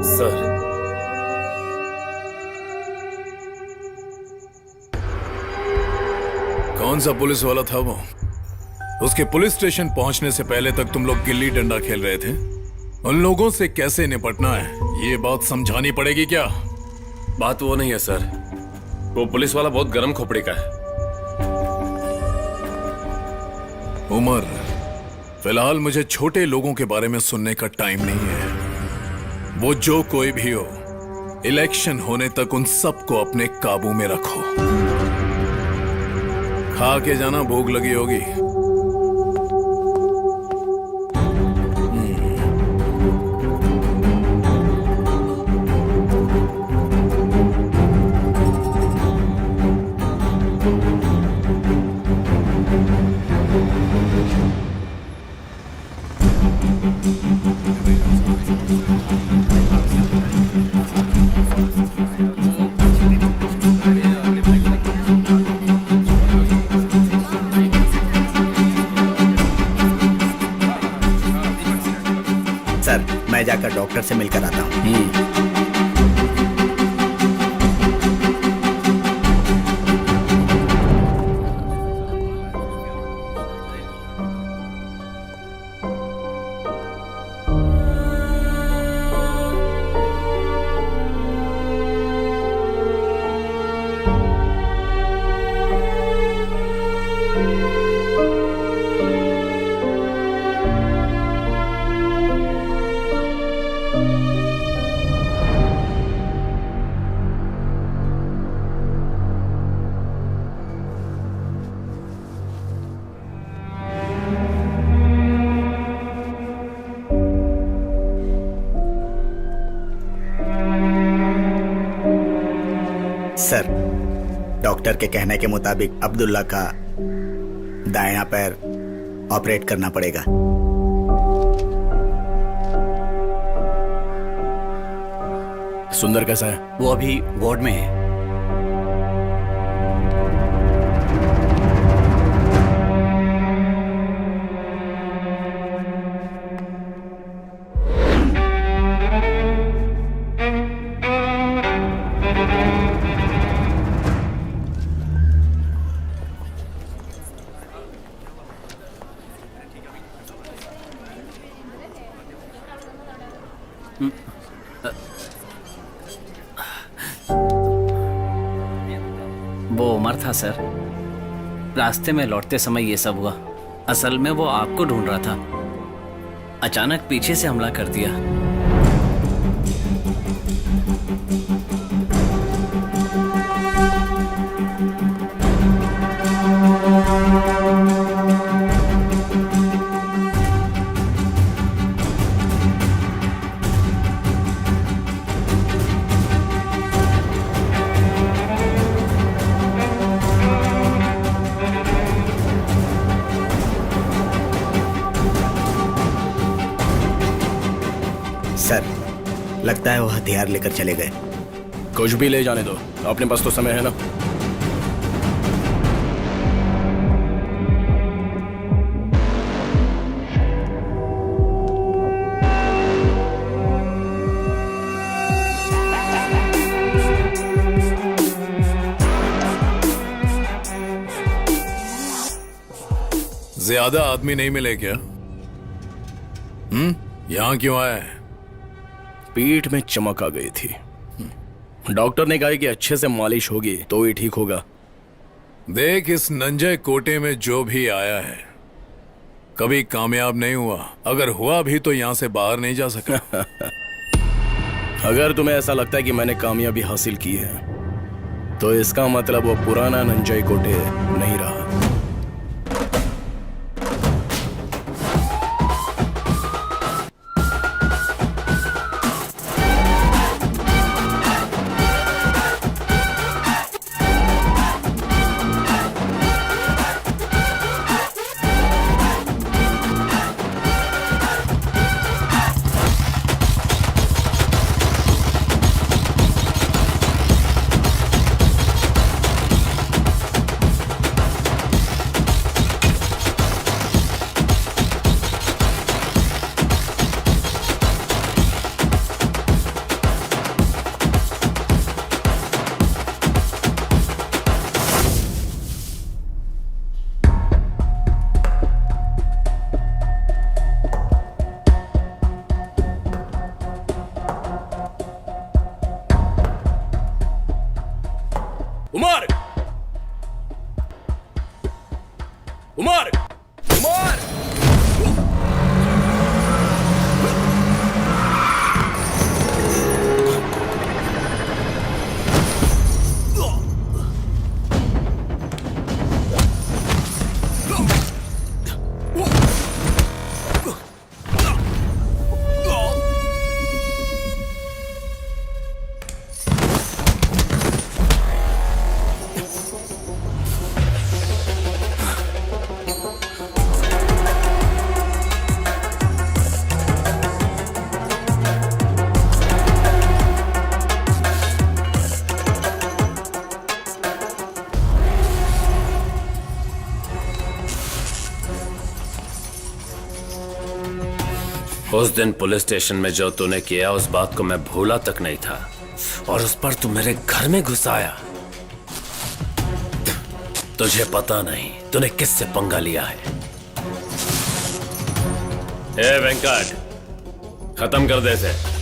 सर, कौन सा पुलिस वाला था वो? उसके पुलिस स्टेशन पहुंचने से पहले तक तुम लोग गिल्ली डंडा खेल रहे थे। उन लोगों से कैसे निपटना है ये बात समझानी पड़ेगी क्या? बात वो नहीं है सर, वो पुलिस वाला बहुत गर्म खोपड़ी का है। उमर, फिलहाल मुझे छोटे लोगों के बारे में सुनने का टाइम नहीं है। वो जो कोई भी हो, इलेक्शन होने तक उन सबको अपने काबू में रखो। खा के जाना, भूख लगी होगी। सर, मैं जाकर डॉक्टर से मिलकर आता हूँ। सर, डॉक्टर के कहने के मुताबिक अब्दुल्ला का दाहिना पैर ऑपरेट करना पड़ेगा। सुंदर कैसा है? वो अभी वार्ड में है। वो उमर था सर। रास्ते में लौटते समय ये सब हुआ। असल में वो आपको ढूंढ रहा था, अचानक पीछे से हमला कर दिया। सर, लगता है वो हथियार लेकर चले गए। कुछ भी ले जाने दो, अपने पास तो समय है ना। ज्यादा आदमी नहीं मिले क्या? यहां क्यों आए? पीठ में चमक आ गई थी। डॉक्टर ने कहा कि अच्छे से मालिश होगी तो ही ठीक होगा। देख, इस नंजय कोटे में जो भी आया है कभी कामयाब नहीं हुआ। अगर हुआ भी तो यहां से बाहर नहीं जा सका। अगर तुम्हें ऐसा लगता है कि मैंने कामयाबी हासिल की है तो इसका मतलब वो पुराना नंजाई कोटे नहीं रहा। उमर! उमर! उमर! उस दिन पुलिस स्टेशन में जो तूने किया उस बात को मैं भूला तक नहीं था और उस पर तू मेरे घर में घुस आया। तुझे पता नहीं तूने किससे पंगा लिया है। ए वेंकट, खत्म कर दे इसे।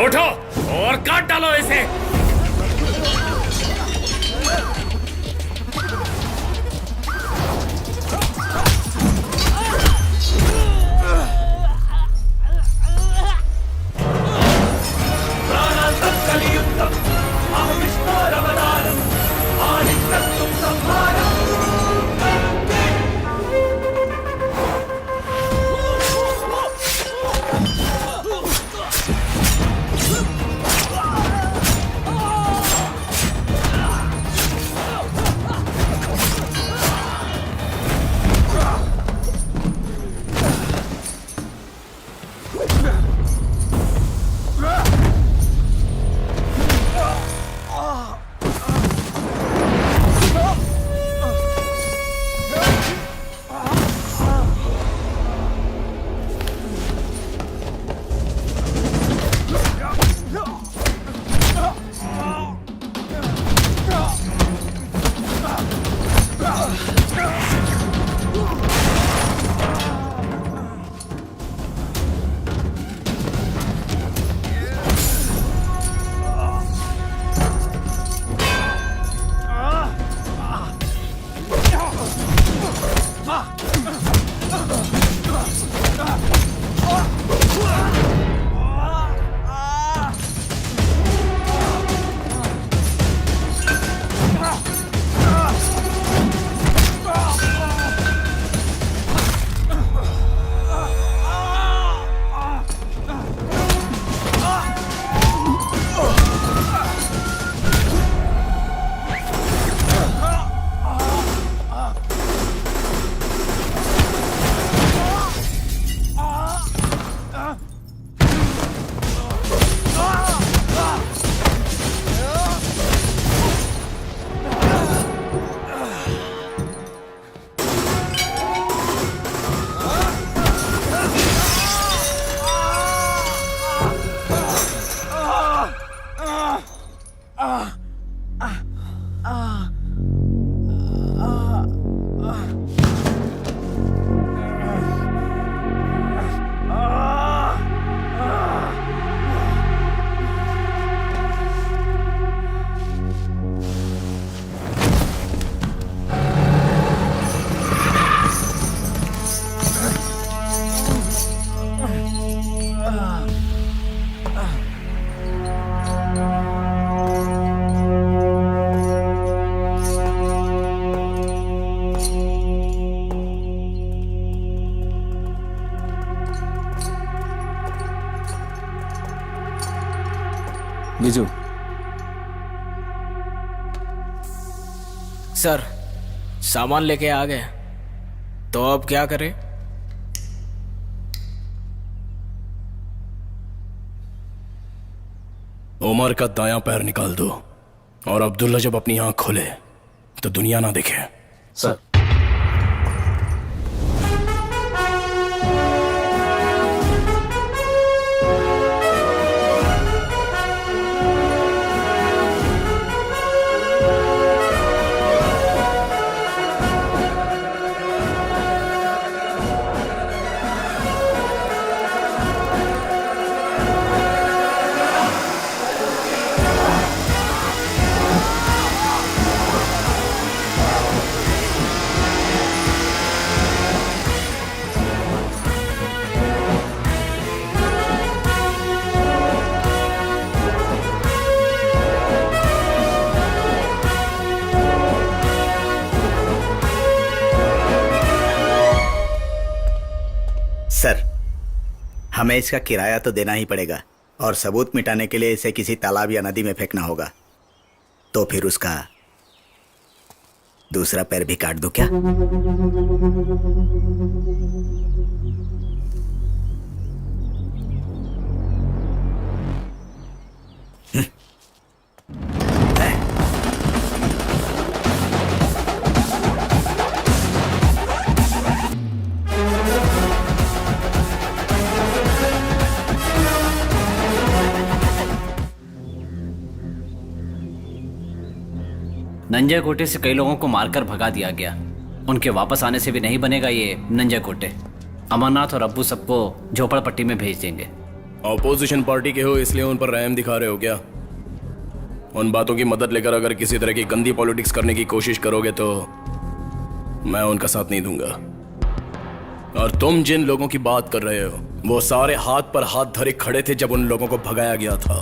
उठो और काट डालो इसे। विजू। सर, सामान लेके आ गए, तो अब क्या करें? उमर का दायां पैर निकाल दो और अब्दुल्ला जब अपनी आंख खोले तो दुनिया ना देखे। सर। सर, हमें इसका किराया तो देना ही पड़ेगा और सबूत मिटाने के लिए इसे किसी तालाब या नदी में फेंकना होगा। तो फिर उसका दूसरा पैर भी काट दूं क्या? नंजा कोटे से कई लोगों को मारकर भगा दिया गया। उनके वापस आने से भी नहीं बनेगा ये नंजा कोटे। अमरनाथ और अब्बू सबको झोपड़पट्टी में भेज देंगे। ऑपोजिशन पार्टी के हो इसलिए उन पर रहम दिखा रहे हो क्या? उन बातों की मदद लेकर अगर किसी तरह की गंदी पॉलिटिक्स करने की कोशिश करोगे तो मैं उनका साथ नहीं दूंगा। और तुम जिन लोगों की बात कर रहे हो वो सारे हाथ पर हाथ धरे खड़े थे जब उन लोगों को भगाया गया था।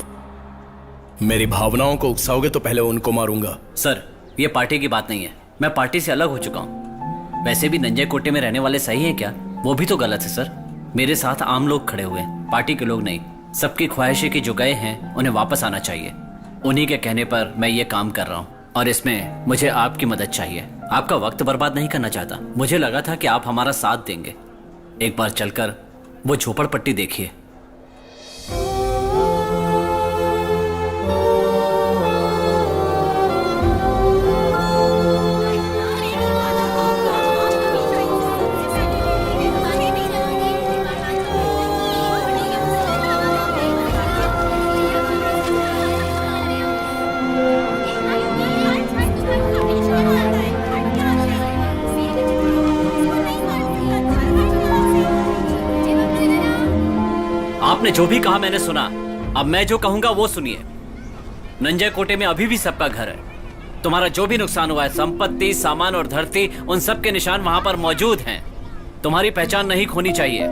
मेरी भावनाओं को उकसाओगे तो पहले उनको मारूंगा। सर, ये पार्टी की बात नहीं है। मैं पार्टी से अलग हो चुका हूँ। वैसे भी नंजा कोटे में रहने वाले सही हैं क्या? वो भी तो गलत है सर। मेरे साथ आम लोग खड़े हुए हैं, पार्टी के लोग नहीं। सबकी ख्वाहिशें की जो गए हैं उन्हें वापस आना चाहिए। उन्हीं के कहने पर मैं ये काम कर रहा हूँ और इसमें मुझे आपकी मदद चाहिए। आपका वक्त बर्बाद नहीं करना चाहता। मुझे लगा था कि आप हमारा साथ देंगे। एक बार चलकर वो झोपड़पट्टी देखिए। आपने जो भी कहा मैंने सुना। अब मैं जो कहूंगा वो सुनिए। नंजा कोटे में अभी भी सबका घर है। तुम्हारा जो भी नुकसान हुआ है, संपत्ति, सामान और धरती, उन सब के निशान वहां पर मौजूद हैं। तुम्हारी पहचान नहीं खोनी चाहिए।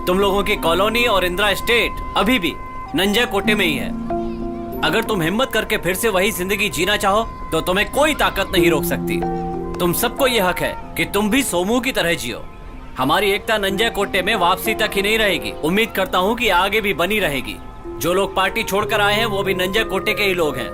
तुम लोगों की कॉलोनी और इंदिरा एस्टेट अभी भी नंजा कोटे में ही है। अगर तुम हिम्मत करके फिर से वही जिंदगी जीना चाहो तो तुम्हें कोई ताकत नहीं रोक सकती। तुम सबको ये हक है कि तुम भी सोमू की तरह जियो। हमारी एकता नंजा कोटे में वापसी तक ही नहीं रहेगी। उम्मीद करता हूँ कि आगे भी बनी रहेगी। जो लोग पार्टी छोड़कर आए हैं वो भी नंजा कोटे के ही लोग हैं।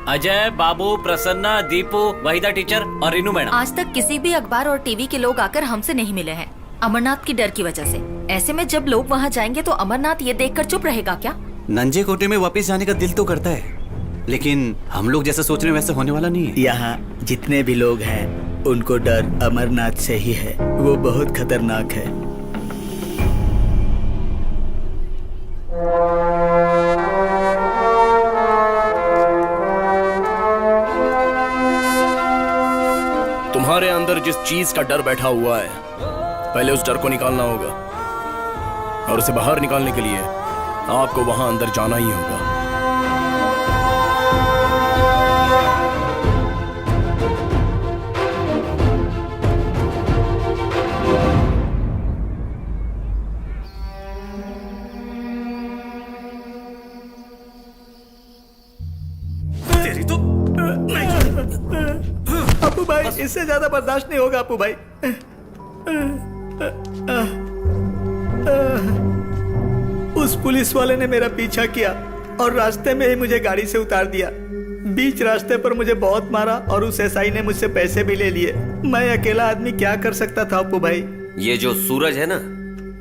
अजय, बाबू, प्रसन्ना, दीपू, वहीदा टीचर और रीनू मैडम। आज तक किसी भी अखबार और टीवी के लोग आकर हमसे नहीं मिले हैं, अमरनाथ की डर की वजह से। ऐसे में जब लोग वहाँ जाएंगे तो अमरनाथ ये देखकर चुप रहेगा क्या? नंजे कोटे में वापस जाने का दिल तो करता है, लेकिन हम लोग जैसा सोच रहे हैं वैसा होने वाला नहीं है। यहाँ जितने भी लोग हैं उनको डर अमरनाथ से ही है। वो बहुत खतरनाक है। तुम्हारे अंदर जिस चीज का डर बैठा हुआ है पहले उस डर को निकालना होगा और उसे बाहर निकालने के लिए आपको वहां अंदर जाना ही होगा। अपू भाई, इससे ज्यादा बर्दाश्त नहीं होगा अपू भाई। उस पुलिस वाले ने मेरा पीछा किया और रास्ते में ही मुझे गाड़ी से उतार दिया। बीच रास्ते पर मुझे बहुत मारा और उस एसआई ने मुझसे पैसे भी ले लिए। मैं अकेला आदमी क्या कर सकता था अप्पू भाई। ये जो सूरज है ना,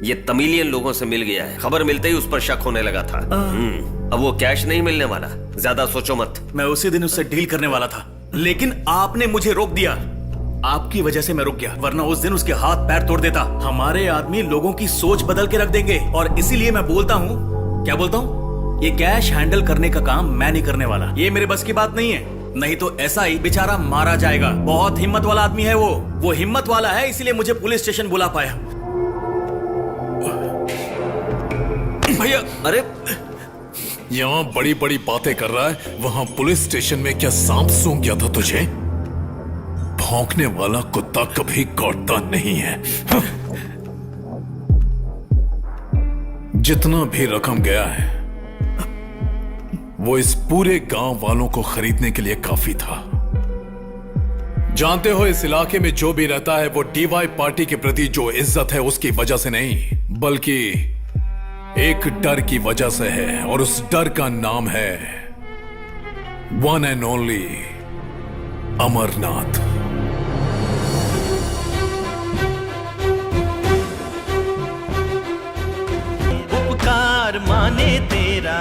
ये तमिलियन लोगों से मिल गया है। खबर मिलते ही उस पर शक होने लगा था। अब वो कैश नहीं मिलने वाला, ज्यादा सोचो मत। मैं उसी दिन उससे डील करने वाला था, लेकिन आपने मुझे रोक दिया। आपकी वजह से मैं रुक गया, वरना उस दिन उसके हाथ पैर तोड़ देता। हमारे आदमी लोगों की सोच बदल के रख देंगे, और इसीलिए मैं बोलता हूँ, क्या बोलता हूँ, ये कैश हैंडल करने का काम मैं नहीं करने वाला। ये मेरे बस की बात नहीं है, नहीं तो ऐसा ही बेचारा मारा जाएगा। बहुत हिम्मत वाला आदमी है वो हिम्मत वाला है, इसीलिए मुझे पुलिस स्टेशन बुला पाया। भैया, अरे यहाँ बड़ी बड़ी बातें कर रहा है, वहां पुलिस स्टेशन में क्या सांप सूंघ गया था तुझे? भौंकने वाला कुत्ता कभी कौटता नहीं है। जितना भी रकम गया है वो इस पूरे गांव वालों को खरीदने के लिए काफी था। जानते हो, इस इलाके में जो भी रहता है वो डीवाई पार्टी के प्रति जो इज्जत है उसकी वजह से नहीं, बल्कि एक डर की वजह से है, और उस डर का नाम है वन एंड ओनली अमरनाथ। उपकार माने तेरा,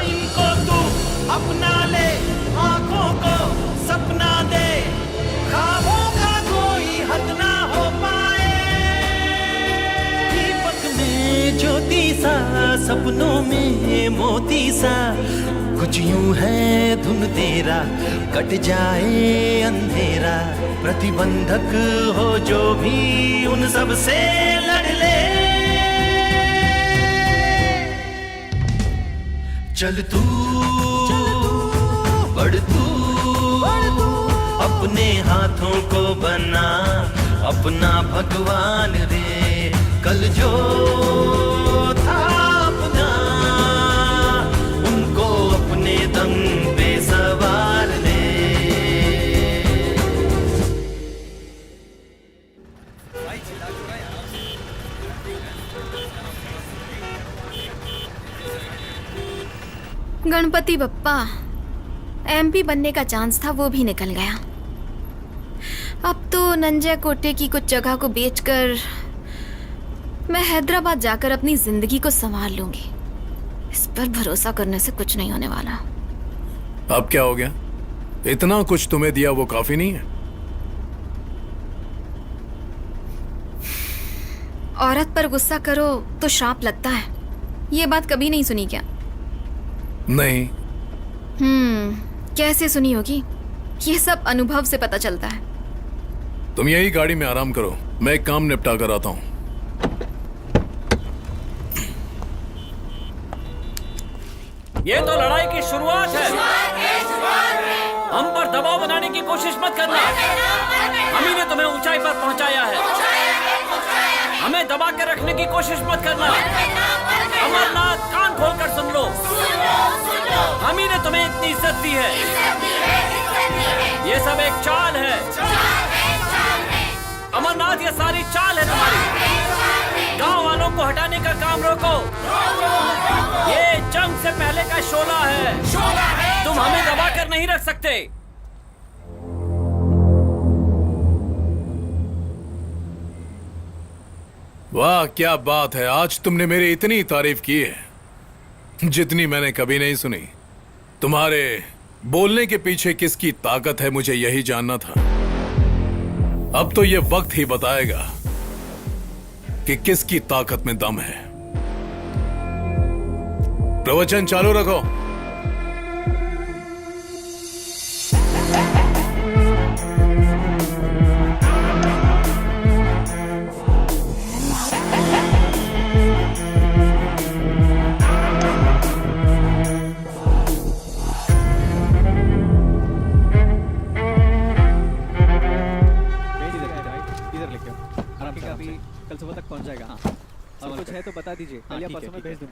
इनको तू अपना ले, आंखों को सपना दे, ख्वाबों का कोई हद ना हो पाए। दीपक में ज्योति सा, सपनों में मोती सा, कुछ यूं है धुन तेरा, कट जाए अंधेरा। प्रतिबंधक हो जो भी उन सब से लड़ ले। चल तू बढ़ तू, अपने हाथों को बना अपना भगवान रे। कल जो था अपना, उनको अपने दम पे सवार ले। गणपति बप्पा, एमपी बनने का चांस था वो भी निकल गया। अब तो नंजा कोटे की कुछ जगह को बेचकर मैं हैदराबाद जाकर अपनी जिंदगी को संभाल लूंगी। इस पर भरोसा करने से कुछ नहीं होने वाला। अब क्या हो गया? इतना कुछ तुम्हें दिया वो काफी नहीं है? औरत पर गुस्सा करो तो श्राप लगता है, ये बात कभी नहीं सुनी क्या? नहीं। कैसे सुनी होगी? ये सब अनुभव से पता चलता है। तुम यही गाड़ी में आराम करो, मैं एक काम निपटा कर आता हूं। ये तो लड़ाई की शुरुआत है। हम पर दबाव बनाने की कोशिश मत करना। हम ही ने तुम्हें ऊंचाई पर पहुंचाया है। हमें दबा के रखने की कोशिश मत करना। अमरनाथ, कान खोलकर सुन लो। हम ही ने तुम्हें इतनी इज्जत दी है। ये सब एक चाल है। अमरनाथ, ये सारी चाल है तुम्हारी। गांव वालों को हटाने का काम रोको। ये जंग से पहले का शोला है। तुम हमें दबा कर नहीं रख सकते। वाह, क्या बात है! आज तुमने मेरी इतनी तारीफ की है जितनी मैंने कभी नहीं सुनी। तुम्हारे बोलने के पीछे किसकी ताकत है मुझे यही जानना था। अब तो ये वक्त ही बताएगा कि किसकी ताकत में दम है। प्रवचन चालू रखो।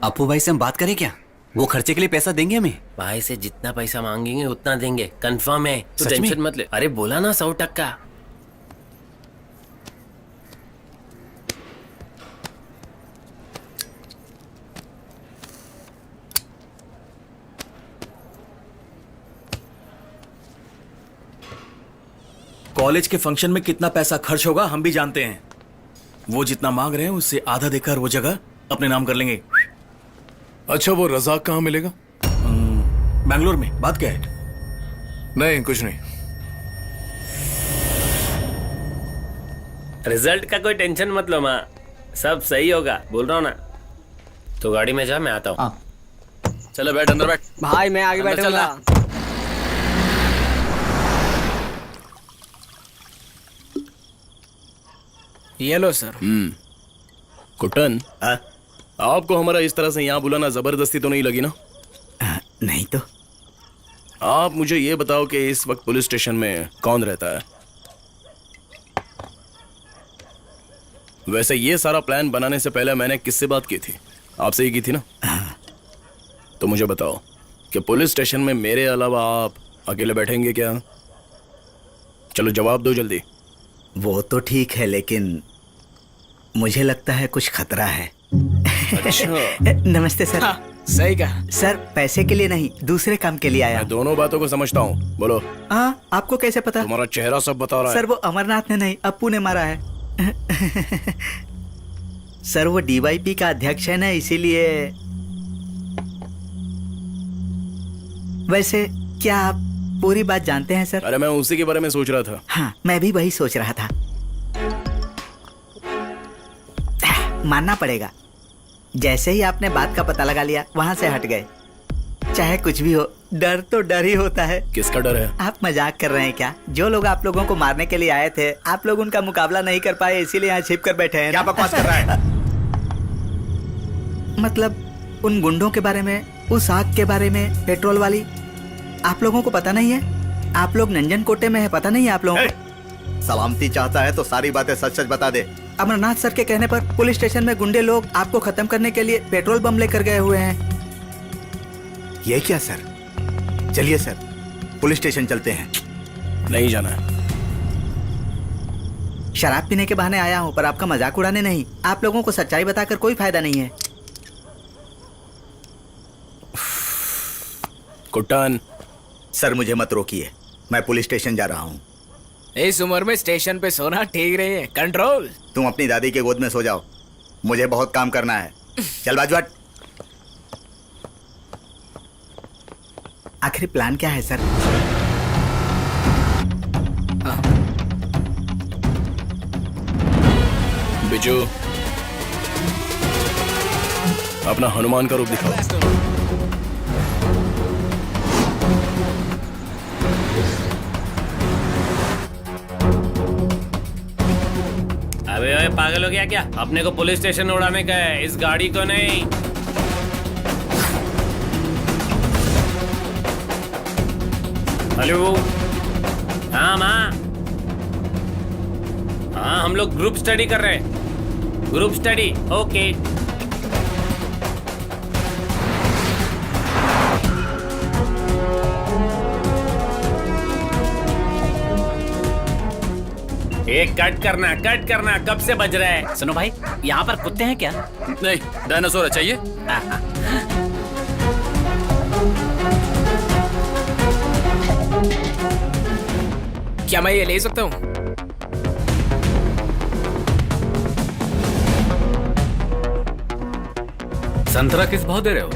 अप्पू भाई से हम बात करें क्या? वो खर्चे के लिए पैसा देंगे हमें? भाई से जितना पैसा मांगेंगे उतना देंगे, कंफर्म है। तो सच में? टेंशन मत ले। अरे बोला ना 100%। कॉलेज के फंक्शन में कितना पैसा खर्च होगा हम भी जानते हैं। वो जितना मांग रहे हैं उससे आधा देकर वो जगह अपने नाम कर लेंगे। अच्छा, वो रजाक कहाँ मिलेगा? बैंगलोर में। बात क्या है? नहीं, कुछ नहीं। रिजल्ट का कोई टेंशन मत लो माँ, सब सही होगा, बोल रहा हूँ ना। तो गाड़ी में जा, मैं आता हूँ। चलो बैठ, अंदर बैठ। भाई मैं आगे अंदर बैठूंगा। ये लो सर। कुटन, आपको हमारा इस तरह से यहाँ बुलाना जबरदस्ती तो नहीं लगी ना? नहीं तो। आप मुझे ये बताओ कि इस वक्त पुलिस स्टेशन में कौन रहता है? वैसे ये सारा प्लान बनाने से पहले मैंने किससे बात की थी? आपसे ही की थी ना? तो मुझे बताओ कि पुलिस स्टेशन में मेरे अलावा आप अकेले बैठेंगे क्या? चलो जवाब दो जल्दी। वो तो ठीक है, लेकिन मुझे लगता है कुछ खतरा है। अच्छा। नमस्ते सर। सही कहा सर, पैसे के लिए नहीं, दूसरे काम के लिए आया। मैं दोनों बातों को समझता हूँ, बोलो। हाँ, आपको कैसे पता? तुम्हारा चेहरा सब बता रहा है। सर वो अमरनाथ ने नहीं, अप्पू ने मारा है। सर वो डीवाईपी का अध्यक्ष है ना, इसीलिए। वैसे क्या आप पूरी बात जानते हैं सर? अरे मैं उसी के बारे में सोच रहा था। हाँ, मैं भी वही सोच रहा था। मानना पड़ेगा, जैसे ही आपने बात का पता लगा लिया वहां से हट गए। चाहे कुछ भी हो, डर तो डर ही होता है। किसका डर है? आप मजाक कर रहे हैं क्या? जो लोग आप लोगों को मारने के लिए आए थे, आप लोग उनका मुकाबला नहीं कर पाए, इसीलिए यहाँ छिप कर बैठे हैं। क्या बकवास कर रहा है? मतलब उन गुंडों के बारे में, उस आग के बारे में, पेट्रोल वाली, आप लोगों को पता नहीं है? आप लोग नंजन कोटे में है, पता नहीं है आप लोगों को? सलामती चाहता है तो सारी बातें सच सच बता दे। अमरनाथ सर के कहने पर पुलिस स्टेशन में गुंडे लोग आपको खत्म करने के लिए पेट्रोल बम लेकर गए हुए हैं। ये क्या सर? चलिए सर, पुलिस स्टेशन चलते हैं। नहीं जाना है। शराब पीने के बहाने आया हूँ, पर आपका मजाक उड़ाने नहीं। आप लोगों को सच्चाई बताकर कोई फायदा नहीं है। कुट्टन। सर मुझे मत रोकिए, मैं पुलिस स्टेशन जा रहा हूँ। इस उम्र में स्टेशन पे सोना ठीक नहीं है। कंट्रोल। तुम अपनी दादी के गोद में सो जाओ, मुझे बहुत काम करना है। चल बाजू हट। आखिर प्लान क्या है सर? बिजू, अपना हनुमान का रूप दिखाओ। अबे ओए, पागल हो गया क्या? अपने को पुलिस स्टेशन उड़ाने का है, इस गाड़ी को नहीं। हेलो। हाँ माँ। हाँ, हम लोग ग्रुप स्टडी कर रहे हैं। Group study, okay. एक कट करना, कब से बज रहा है? सुनो भाई, यहाँ पर कुत्ते हैं क्या? नहीं, डायनासोर चाहिए। क्या मैं ये ले सकता हूँ? संतरा किस भाव दे रहे हो?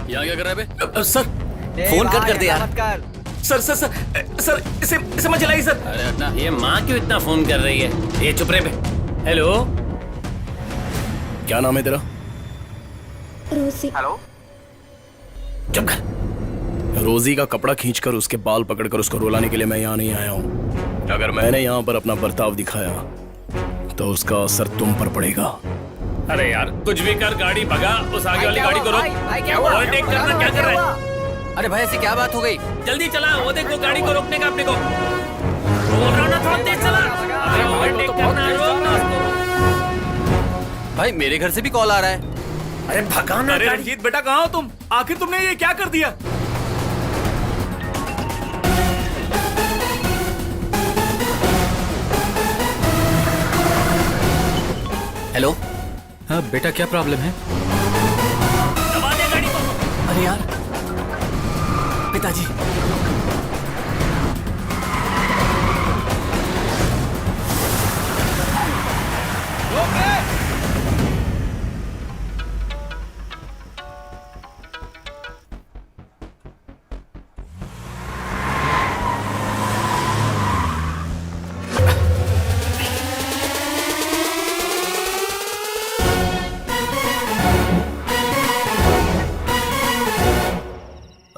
यहाँ क्या कर रहे बे? सर फोन कट कर दे यार। सर इसे मत जलाइए सर। अरे अपना ये माँ क्यों इतना फोन कर रही है? ये चुप रहे बे। हेलो, क्या नाम है तेरा? रोजी। हेलो। चुप कर। रोजी का कपड़ा खींचकर उसके बाल पकड़कर उसको रुलाने के लिए मैं यहाँ नहीं आया हूँ। अगर मैंने यहाँ पर अपना बर्ताव दिखाया तो उसका असर तुम पर पड़ेगा। अरे यार, कुछ भी कर, गाड़ी भगा, उस आगे वाली गाड़ी को रोक। ओवरटेक करना, क्या कर रहा है? अरे भाई ऐसी क्या बात हो गई? जल्दी चला, वो देखो गाड़ी को रोकने का अपने को। बोल रहा हूं ना, थोड़ा तेज चला। अरे ओवरटेक करना, रोकना उसको। भाई मेरे घर से भी कॉल आ रहा है। अरे भगाना। अरे रंजीत बेटा, कहाँ हो तुम? आखिर तुमने ये क्या कर दिया? हेलो। हाँ बेटा, क्या प्रॉब्लम है? दबा दे गाड़ी को। अरे यार, पिताजी।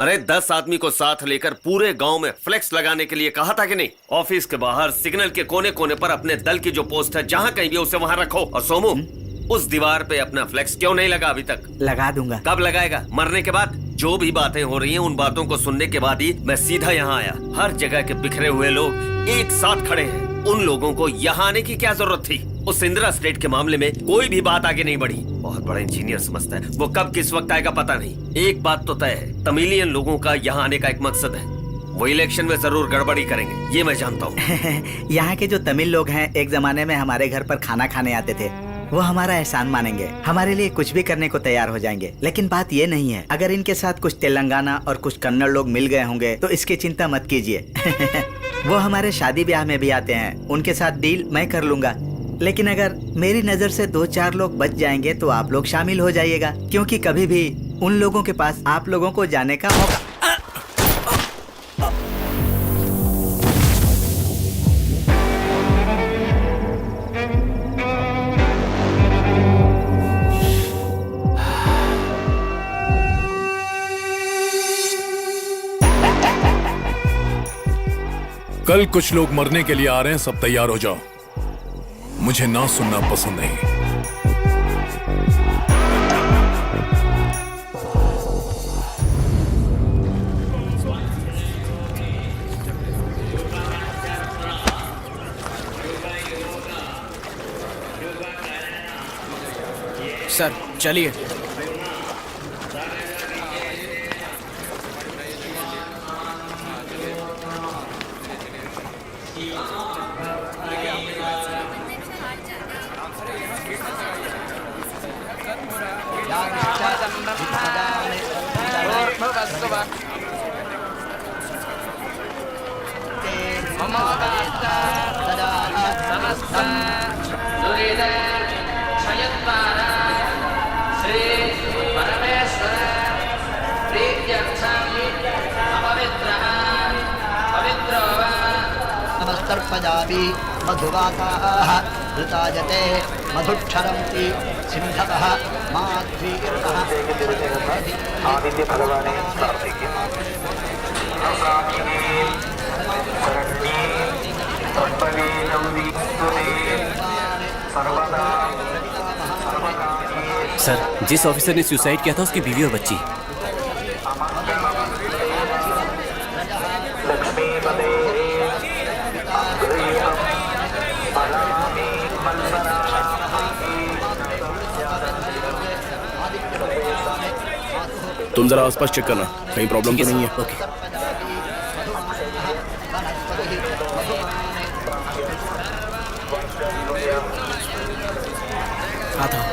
अरे 10 आदमी को साथ लेकर पूरे गांव में फ्लेक्स लगाने के लिए कहा था कि नहीं? ऑफिस के बाहर सिग्नल के कोने कोने पर अपने दल की जो पोस्ट है जहाँ कहीं भी उसे वहाँ रखो। और सोमू, उस दीवार पे अपना फ्लेक्स क्यों नहीं लगा अभी तक? लगा दूंगा। कब लगाएगा? मरने के बाद? जो भी बातें हो रही हैं उन बातों को सुनने के बाद ही मैं सीधा यहाँ आया। हर जगह के बिखरे हुए लोग एक साथ खड़े हैं। उन लोगों को यहाँ आने की क्या जरूरत थी? उस इंदिरा स्टेट के मामले में कोई भी बात आगे नहीं बढ़ी। बहुत बड़ा इंजीनियर समझता है, वो कब किस वक्त आएगा पता नहीं। एक बात तो तय है, तमिलियन लोगों का यहाँ आने का एक मकसद है। वो इलेक्शन में जरूर गड़बड़ी करेंगे, ये मैं जानता हूँ। यहाँ के जो तमिल लोग हैं एक जमाने में हमारे घर पर खाना खाने आते थे। वो हमारा एहसान मानेंगे, हमारे लिए कुछ भी करने को तैयार हो जाएंगे। लेकिन बात ये नहीं है, अगर इनके साथ कुछ तेलंगाना और कुछ कन्नड़ लोग मिल गए होंगे तो इसकी चिंता मत कीजिए। वो हमारे शादी ब्याह में भी आते हैं, उनके साथ डील मैं कर लूंगा। लेकिन अगर मेरी नजर से 2-4 लोग बच जाएंगे तो आप लोग शामिल हो जाइएगा, क्योंकि कभी भी उन लोगों के पास आप लोगों को जाने का मौका। कल कुछ लोग मरने के लिए आ रहे हैं, सब तैयार हो जाओ। मुझे ना सुनना पसंद नहीं। सर चलिए। नमस्तर्पयामि मधुवाताः ऋताजते मधुक्षरन्ति सिन्धवः माध्वीर्णः आदित्य भगवाने सर, जिस ऑफिसर ने सुसाइड किया था उसकी बीवी और बच्ची। तुम जरा आसपास चेक करना, कहीं प्रॉब्लम तो नहीं है। ओके। आता हूँ।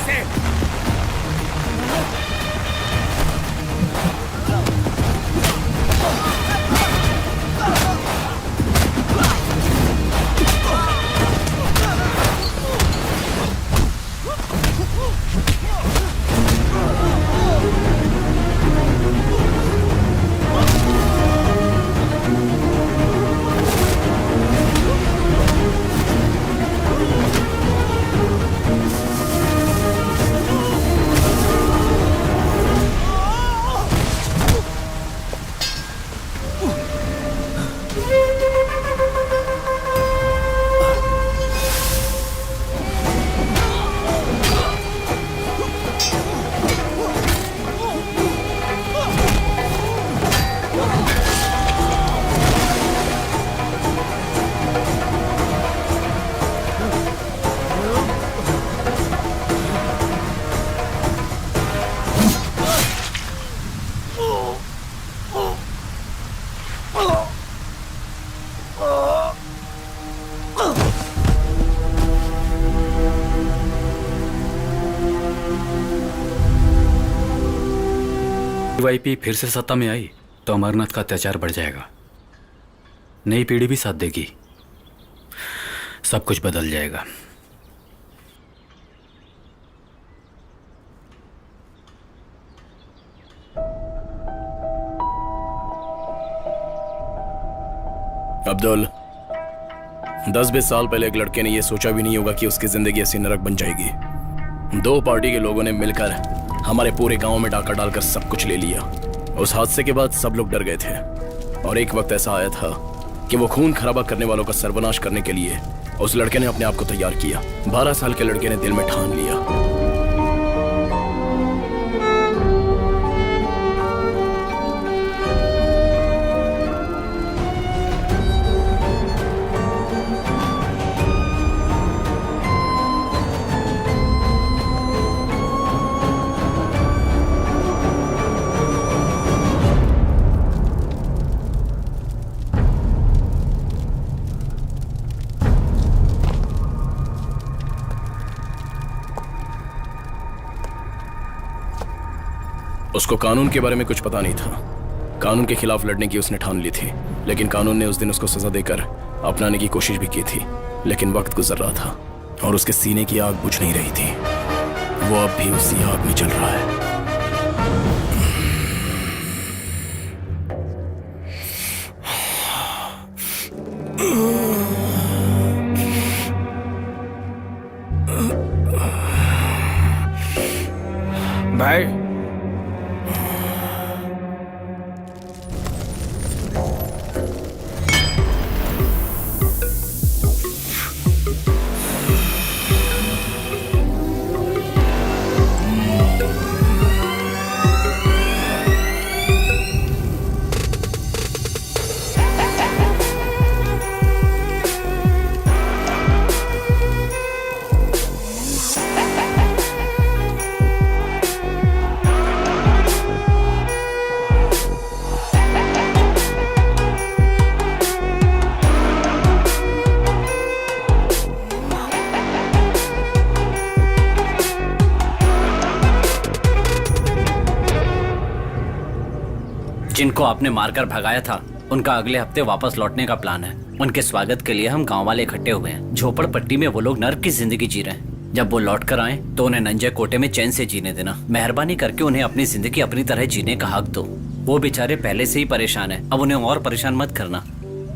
से। वीआईपी फिर से सत्ता में आई तो अमरनाथ का अत्याचार बढ़ जाएगा, नई पीढ़ी भी साथ देगी, सब कुछ बदल जाएगा। अब्दुल, 10-20 साल पहले एक लड़के ने यह सोचा भी नहीं होगा कि उसकी जिंदगी ऐसी नरक बन जाएगी। 2 पार्टी के लोगों ने मिलकर हमारे पूरे गांव में डाका डालकर सब कुछ ले लिया। उस हादसे के बाद सब लोग डर गए थे और एक वक्त ऐसा आया था कि वो खून खराबा करने वालों का सर्वनाश करने के लिए उस लड़के ने अपने आप को तैयार किया। 12 साल के लड़के ने दिल में ठान लिया, उसको कानून के बारे में कुछ पता नहीं था। कानून के खिलाफ लड़ने की उसने ठान ली थी, लेकिन कानून ने उस दिन उसको सजा देकर अपनाने की कोशिश भी की थी। लेकिन वक्त गुजर रहा था और उसके सीने की आग बुझ नहीं रही थी। वो अब भी उसी आग में जल रहा है। भाई, जिनको आपने मारकर भगाया था उनका अगले हफ्ते वापस लौटने का प्लान है। उनके स्वागत के लिए हम गांव वाले इकट्ठे हुए हैं। झोपड़पट्टी में वो लोग नर्क की जिंदगी जी रहे हैं। जब वो लौट कर आए तो उन्हें नंजय कोटे में चैन से जीने देना। मेहरबानी करके उन्हें अपनी जिंदगी अपनी तरह जीने का हक दो। वो बेचारे पहले से ही परेशान है, अब उन्हें और परेशान मत करना।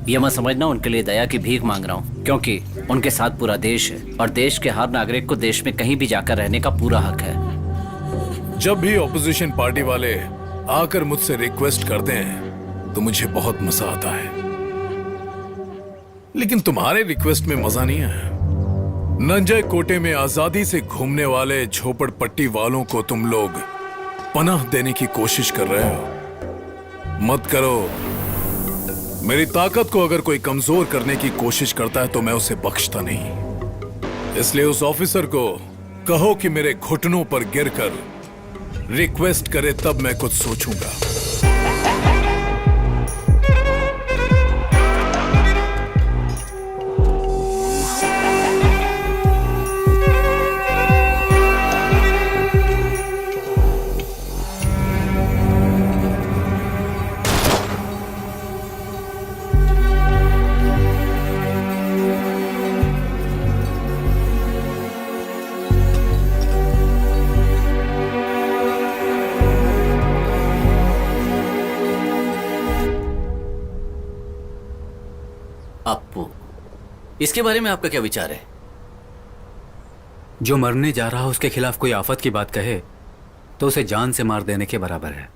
ये मत समझना उनके लिए दया की भीख मांग रहा हूँ, क्योंकि उनके साथ पूरा देश है और देश के हर नागरिक को देश में कहीं भी जाकर रहने का पूरा हक है। जब भी ऑपोजिशन पार्टी वाले आकर मुझसे रिक्वेस्ट करते हैं तो मुझे बहुत मजा आता है, लेकिन तुम्हारे रिक्वेस्ट में मजा नहीं है। नंजय कोटे में आजादी से घूमने वाले झोपड़पट्टी वालों को तुम लोग पनाह देने की कोशिश कर रहे हो। मत करो। मेरी ताकत को अगर कोई कमजोर करने की कोशिश करता है तो मैं उसे बख्शता नहीं। इसलिए उस ऑफिसर को कहो कि मेरे घुटनों पर गिरकर रिक्वेस्ट करे, तब मैं कुछ सोचूंगा। इसके बारे में आपका क्या विचार है? जो मरने जा रहा है उसके खिलाफ कोई आफत की बात कहे तो उसे जान से मार देने के बराबर है।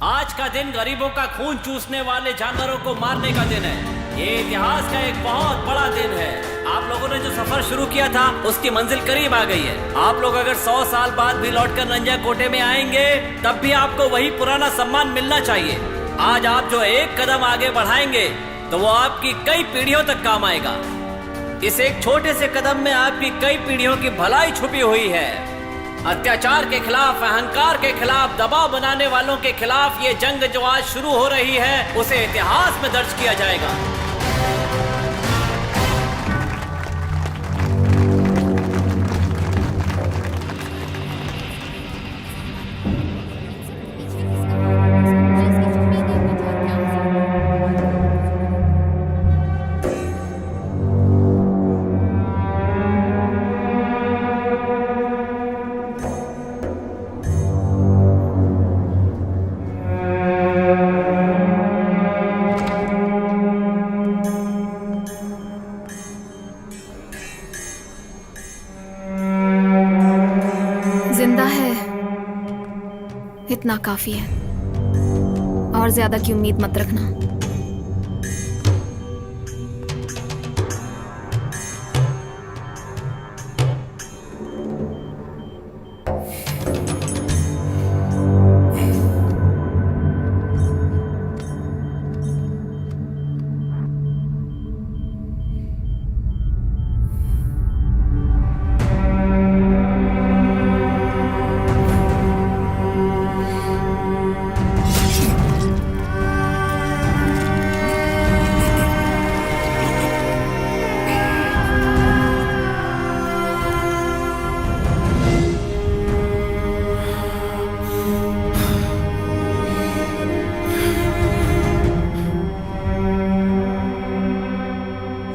आज का दिन गरीबों का खून चूसने वाले जानवरों को मारने का दिन है। ये इतिहास का एक बहुत बड़ा दिन है। आप लोगों ने जो सफर शुरू किया था उसकी मंजिल करीब आ गई है। आप लोग अगर 100 साल बाद भी लौटकर नंजा कोटे में आएंगे तब भी आपको वही पुराना सम्मान मिलना चाहिए। आज आप जो एक कदम आगे बढ़ाएंगे तो वो आपकी कई पीढ़ियों तक काम आएगा। इस एक छोटे से कदम में आपकी कई पीढ़ियों की भलाई छुपी हुई है। अत्याचार के खिलाफ, अहंकार के खिलाफ, दबाव बनाने वालों के खिलाफ ये जंग जो आज शुरू हो रही है उसे इतिहास में दर्ज किया जाएगा। जिंदा है इतना काफी है, और ज्यादा की उम्मीद मत रखना।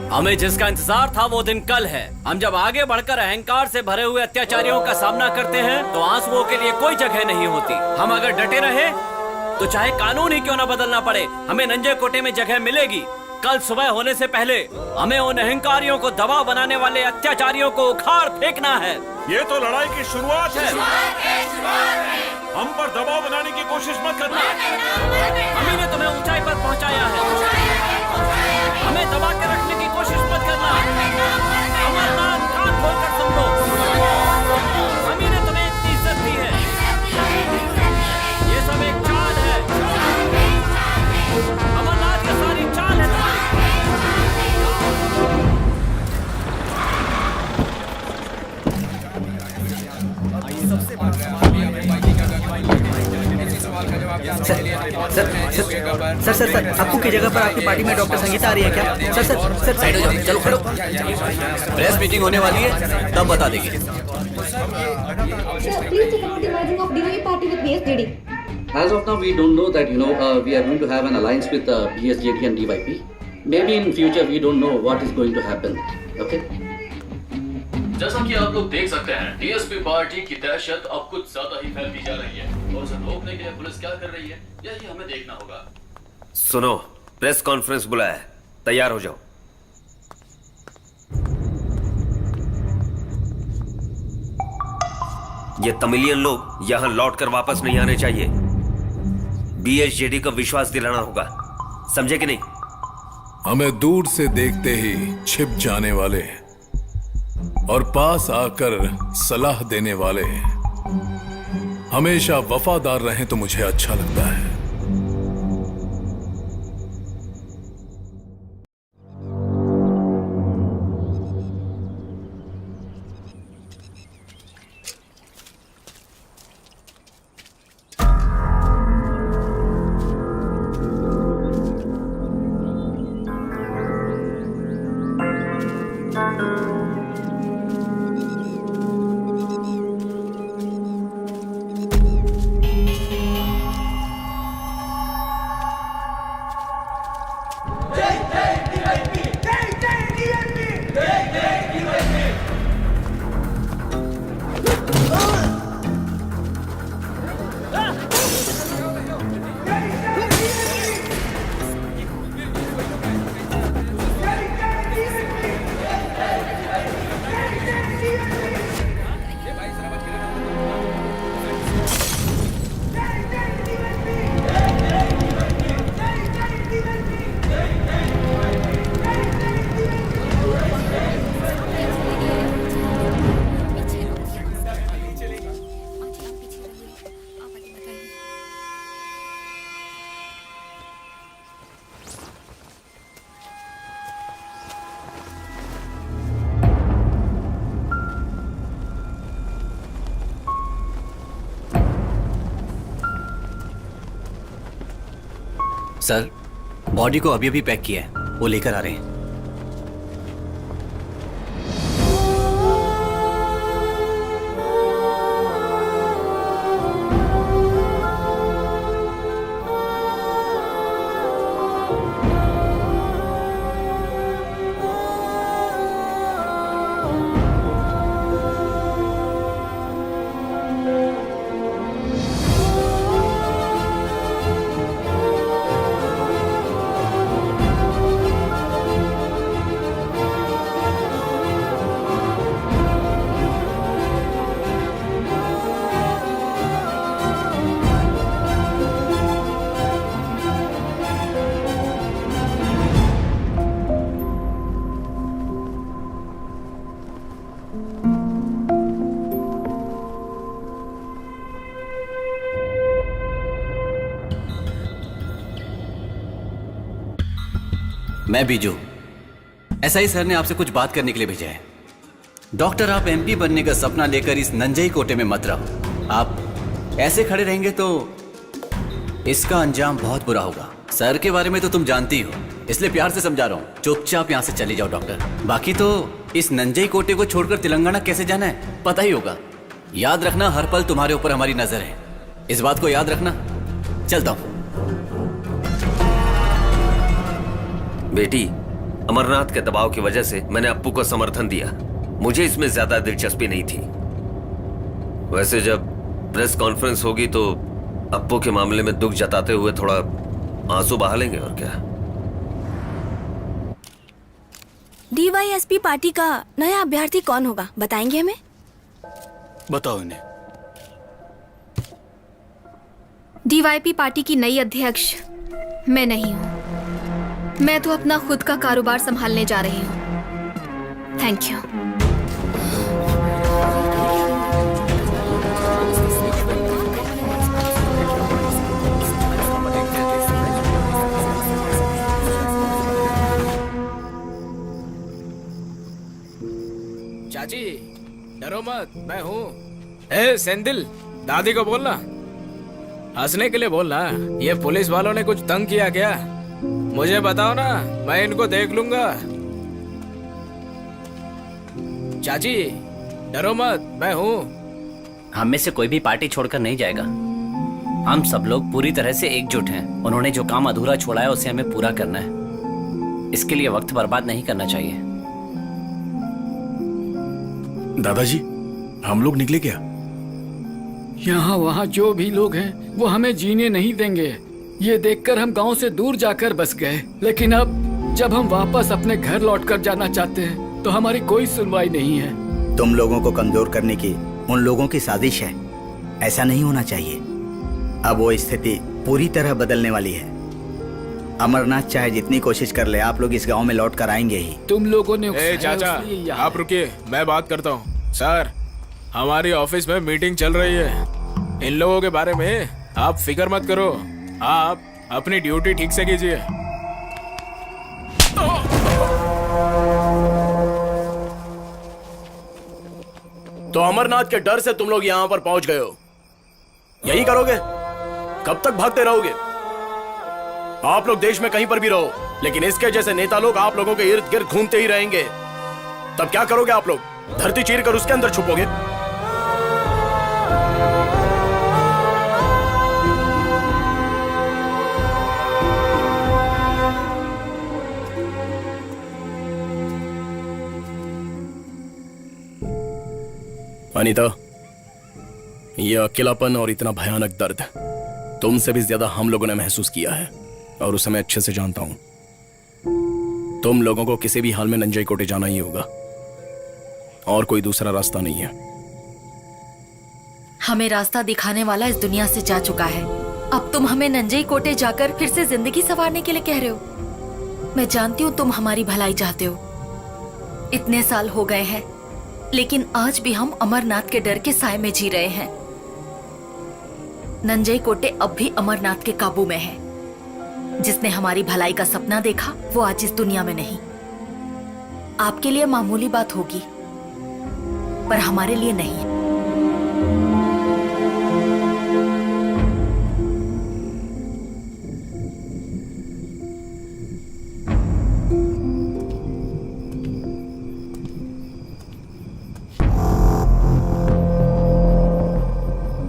हमें जिसका इंतजार था वो दिन कल है। हम जब आगे बढ़कर अहंकार से भरे हुए अत्याचारियों का सामना करते हैं तो आंसुओं के लिए कोई जगह नहीं होती। हम अगर डटे रहे तो चाहे कानून ही क्यों ना बदलना पड़े, हमें नंजे कोटे में जगह मिलेगी। कल सुबह होने से पहले हमें उन अहंकारियों को दबाव बनाने वाले अत्याचारियों को उखाड़ फेंकना है। ये तो लड़ाई की शुरुआत है। हम पर दबाव बनाने की कोशिश मत करना। हम ही ने तुम्हें ऊंचाई पर पहुंचाया है। हमें दबा के रखने की कोशिश मत करना। अमरनाथ कान खोलकर सुन लो। हम ही ने तुम्हें इतनी इज्जत दी है। ये सब एक चाल है। अमरनाथ की सारी चाल है सर सर सर आपको की जगह पर आपकी पार्टी में डॉक्टर संगीता आ रही है क्या? सर सर सर साइड हो जाओ, चलो खड़ो। प्रेस मीटिंग होने वाली है, तब बता देंगे। As of now, we don't know that, we are going to have an alliance with BSJD and DYP. Maybe in future, we don't know what is going to happen. Okay? जैसा कि आप लोग देख सकते हैं, डीएसपी पार्टी की दहशत अब कुछ ज्यादा ही फैलती जा रही है और उसे रोकने के लिए पुलिस क्या कर रही है यही हमें देखना होगा। सुनो, प्रेस कॉन्फ्रेंस बुलाया है, तैयार हो जाओ। ये तमिलियन लोग यहां लौटकर वापस नहीं आने चाहिए। बीएसजेडी को विश्वास दिलाना होगा, समझे कि नहीं? हमें दूर से देखते ही छिप जाने वाले और पास आकर सलाह देने वाले हमेशा वफादार रहें तो मुझे अच्छा लगता है। सर, बॉडी को अभी अभी पैक किया है, वो लेकर आ रहे हैं। मैं बीजू, एसआई सर ने आपसे कुछ बात करने के लिए भेजा है। डॉक्टर, आप एमपी बनने का सपना लेकर इस नंजई कोटे में मत रहो। आप ऐसे खड़े रहेंगे तो इसका अंजाम बहुत बुरा होगा। सर के बारे में तो तुम जानती हो, इसलिए प्यार से समझा रहा हूँ, चुपचाप यहाँ से चले जाओ डॉक्टर। बाकी तो इस नंजई कोटे को छोड़कर तेलंगाना कैसे जाना है पता ही होगा। याद रखना, हर पल तुम्हारे ऊपर हमारी नजर है, इस बात को याद रखना। चलता हूँ। बेटी, अमरनाथ के दबाव की वजह से मैंने अप्पू को समर्थन दिया। मुझे इसमें ज्यादा दिलचस्पी नहीं थी। वैसे जब प्रेस कॉन्फ्रेंस होगी तो अप्पू के मामले में दुख जताते हुए थोड़ा आंसू बहा लेंगे, और क्या। डीवाईएसपी पार्टी का नया अभ्यर्थी कौन होगा, बताएंगे हमें? बताओ इन्हें। डीवाईपी पार्टी की नई अध्यक्ष मैं नहीं हूँ। मैं तो अपना खुद का कारोबार संभालने जा रही हूँ। Thank you. चाची, डरो मत, मैं हूँ। ए सेंदिल, दादी को बोलना, हंसने के लिए बोलना। ये पुलिस वालों ने कुछ तंग किया क्या? मुझे बताओ ना, मैं इनको देख लूंगा। चाची, डरो मत, मैं हूँ। हम में से कोई भी पार्टी छोड़कर नहीं जाएगा। हम सब लोग पूरी तरह से एकजुट हैं। उन्होंने जो काम अधूरा छोड़ा है उसे हमें पूरा करना है। इसके लिए वक्त बर्बाद नहीं करना चाहिए। दादाजी, हम लोग निकले क्या? यहाँ वहाँ जो भी लोग हैं वो हमें जीने नहीं देंगे। ये देखकर हम गांव से दूर जाकर बस गए, लेकिन अब जब हम वापस अपने घर लौटकर जाना चाहते हैं तो हमारी कोई सुनवाई नहीं है। तुम लोगों को कमजोर करने की उन लोगों की साजिश है। ऐसा नहीं होना चाहिए। अब वो स्थिति पूरी तरह बदलने वाली है। अमरनाथ चाहे जितनी कोशिश कर ले, आप लोग इस गांव में लौट कर आएंगे ही। तुम लोगों ने ए चाचा, आप रुकिए, मैं बात करता हूँ। सर, हमारी ऑफिस में मीटिंग चल रही है। इन लोगों के बारे में आप फिक्र मत करो। आप अपनी ड्यूटी ठीक से कीजिए। तो अमरनाथ के डर से तुम लोग यहाँ पर पहुंच गए हो? यही करोगे? कब तक भागते रहोगे? आप लोग देश में कहीं पर भी रहो, लेकिन इसके जैसे नेता लोग आप लोगों के इर्द गिर्द घूमते ही रहेंगे। तब क्या करोगे आप लोग? धरती चीर कर उसके अंदर छुपोगे? अनीता, यह अकेलापन और इतना भयानक दर्द तुमसे भी ज्यादा हम लोगों ने महसूस किया है, और उसे मैं अच्छे से जानता हूं। तुम लोगों को किसी भी हाल में नंजई कोटे जाना ही होगा, और कोई दूसरा रास्ता नहीं है। हमें रास्ता दिखाने वाला इस दुनिया से जा चुका है। अब तुम हमें नंजई कोटे जाकर फिर से जिंदगी संवारने के लिए कह रहे हो। मैं जानती हूँ तुम हमारी भलाई चाहते हो। इतने साल हो गए हैं, लेकिन आज भी हम अमरनाथ के डर के साए में जी रहे हैं। नंजई कोटे अब भी अमरनाथ के काबू में है। जिसने हमारी भलाई का सपना देखा वो आज इस दुनिया में नहीं। आपके लिए मामूली बात होगी, पर हमारे लिए नहीं।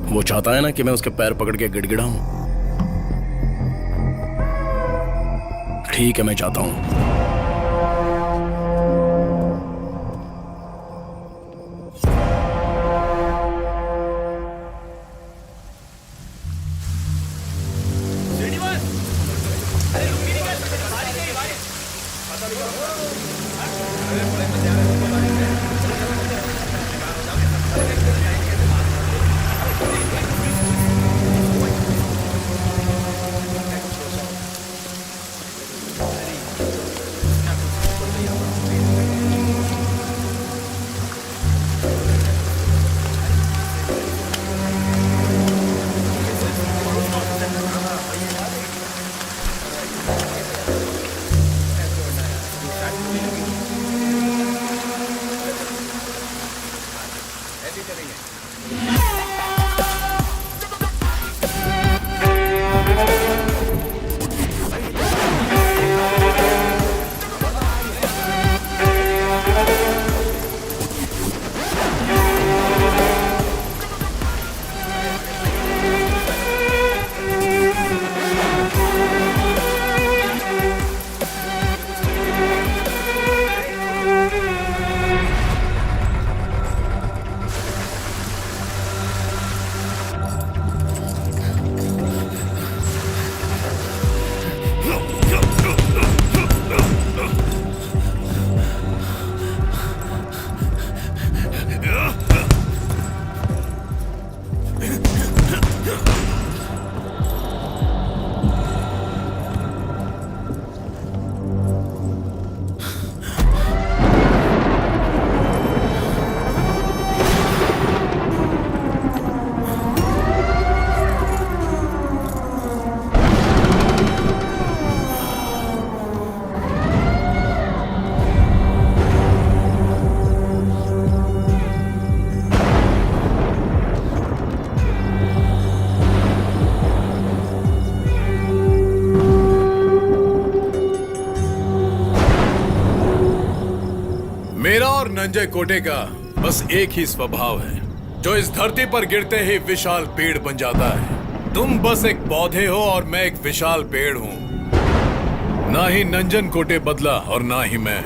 वो चाहता है ना कि मैं उसके पैर पकड़ के गिड़गिड़ाऊं। ठीक है, मैं चाहता हूं। मेरा और नंजय कोटे का बस एक ही स्वभाव है, जो इस धरती पर गिरते ही विशाल पेड़ बन जाता है। तुम बस एक पौधे हो और मैं एक विशाल पेड़ हूं। ना ही नंजन कोटे बदला और ना ही मैं।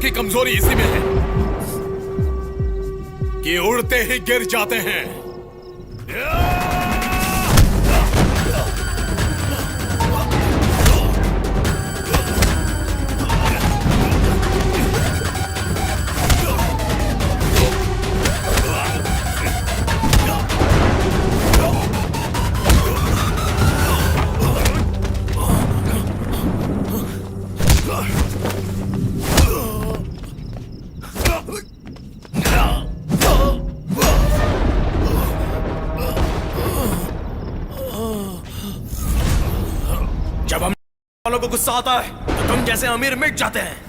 की कमजोरी इसी में है कि उड़ते ही गिर जाते हैं। जब हम वालों को गुस्सा आता है तो तुम जैसे अमीर मिट जाते हैं।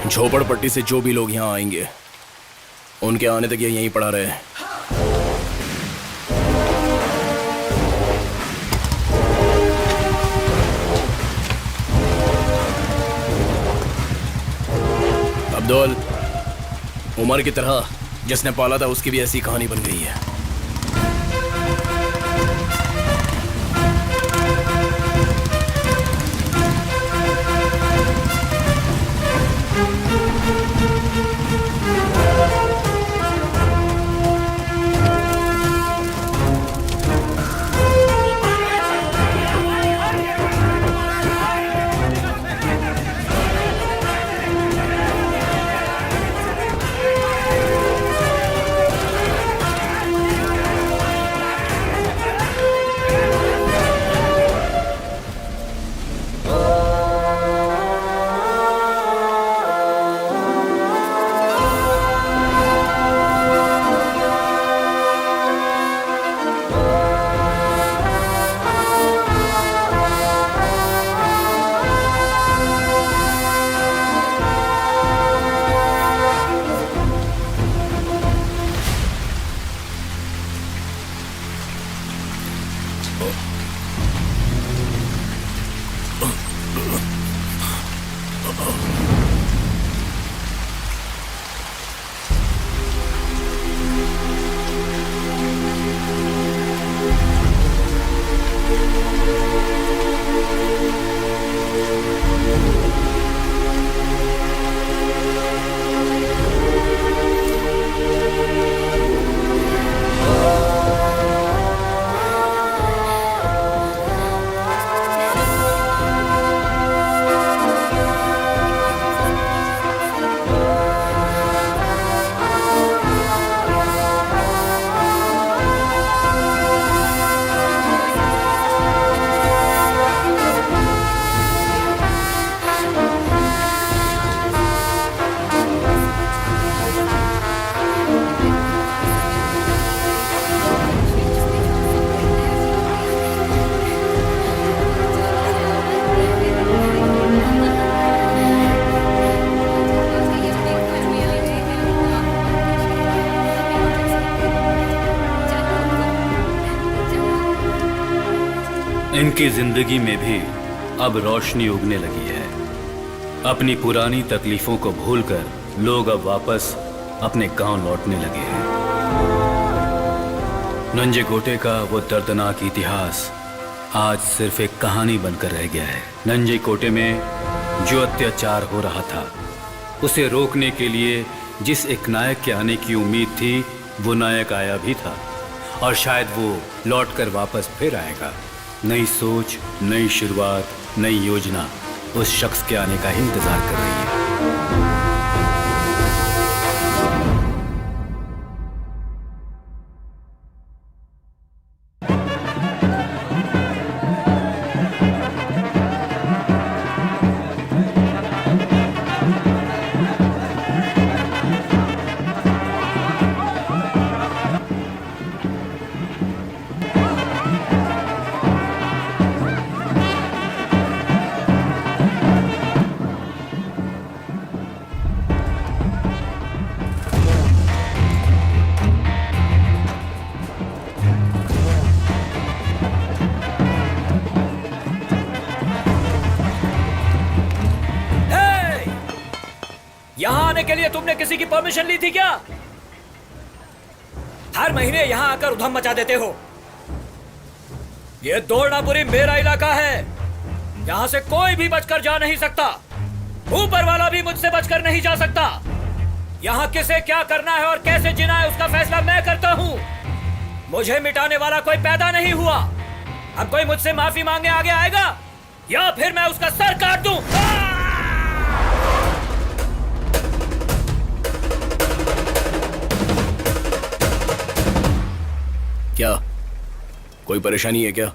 झोपड़पट्टी से जो भी लोग यहाँ आएंगे उनके आने तक ये यहीं पड़ा रहे। अब्दुल, उमर की तरह जिसने पाला था उसकी भी ऐसी कहानी बन गई है। उनकी जिंदगी में भी अब रोशनी उगने लगी है। अपनी पुरानी तकलीफों को भूलकर लोग अब वापस अपने गांव लौटने लगे हैं। नंजे कोटे का वो दर्दनाक इतिहास आज सिर्फ एक कहानी बनकर रह गया है। नंजे कोटे में जो अत्याचार हो रहा था, उसे रोकने के लिए जिस एक नायक के आने की उम्मीद थी, वो नायक आया भी था और शायद वो लौटकर वापस फिर आएगा। नई सोच, नई शुरुआत, नई योजना उस शख्स के आने का ही इंतजार कर रही है। यहाँ आने के लिए तुमने किसी की परमिशन ली थी क्या? हर महीने यहाँ आकर उधम मचा देते हो। ये दौड़नापुरी मेरा इलाका है, यहाँ से कोई भी बचकर जा नहीं सकता। ऊपर वाला भी मुझसे बचकर नहीं जा सकता। यहाँ किसे क्या करना है और कैसे जीना है, उसका फैसला मैं करता हूँ। मुझे मिटाने वाला कोई पैदा नहीं हुआ। अब कोई मुझसे माफी मांगने आगे आएगा या फिर मैं उसका सर काट दूं। क्या कोई परेशानी है क्या?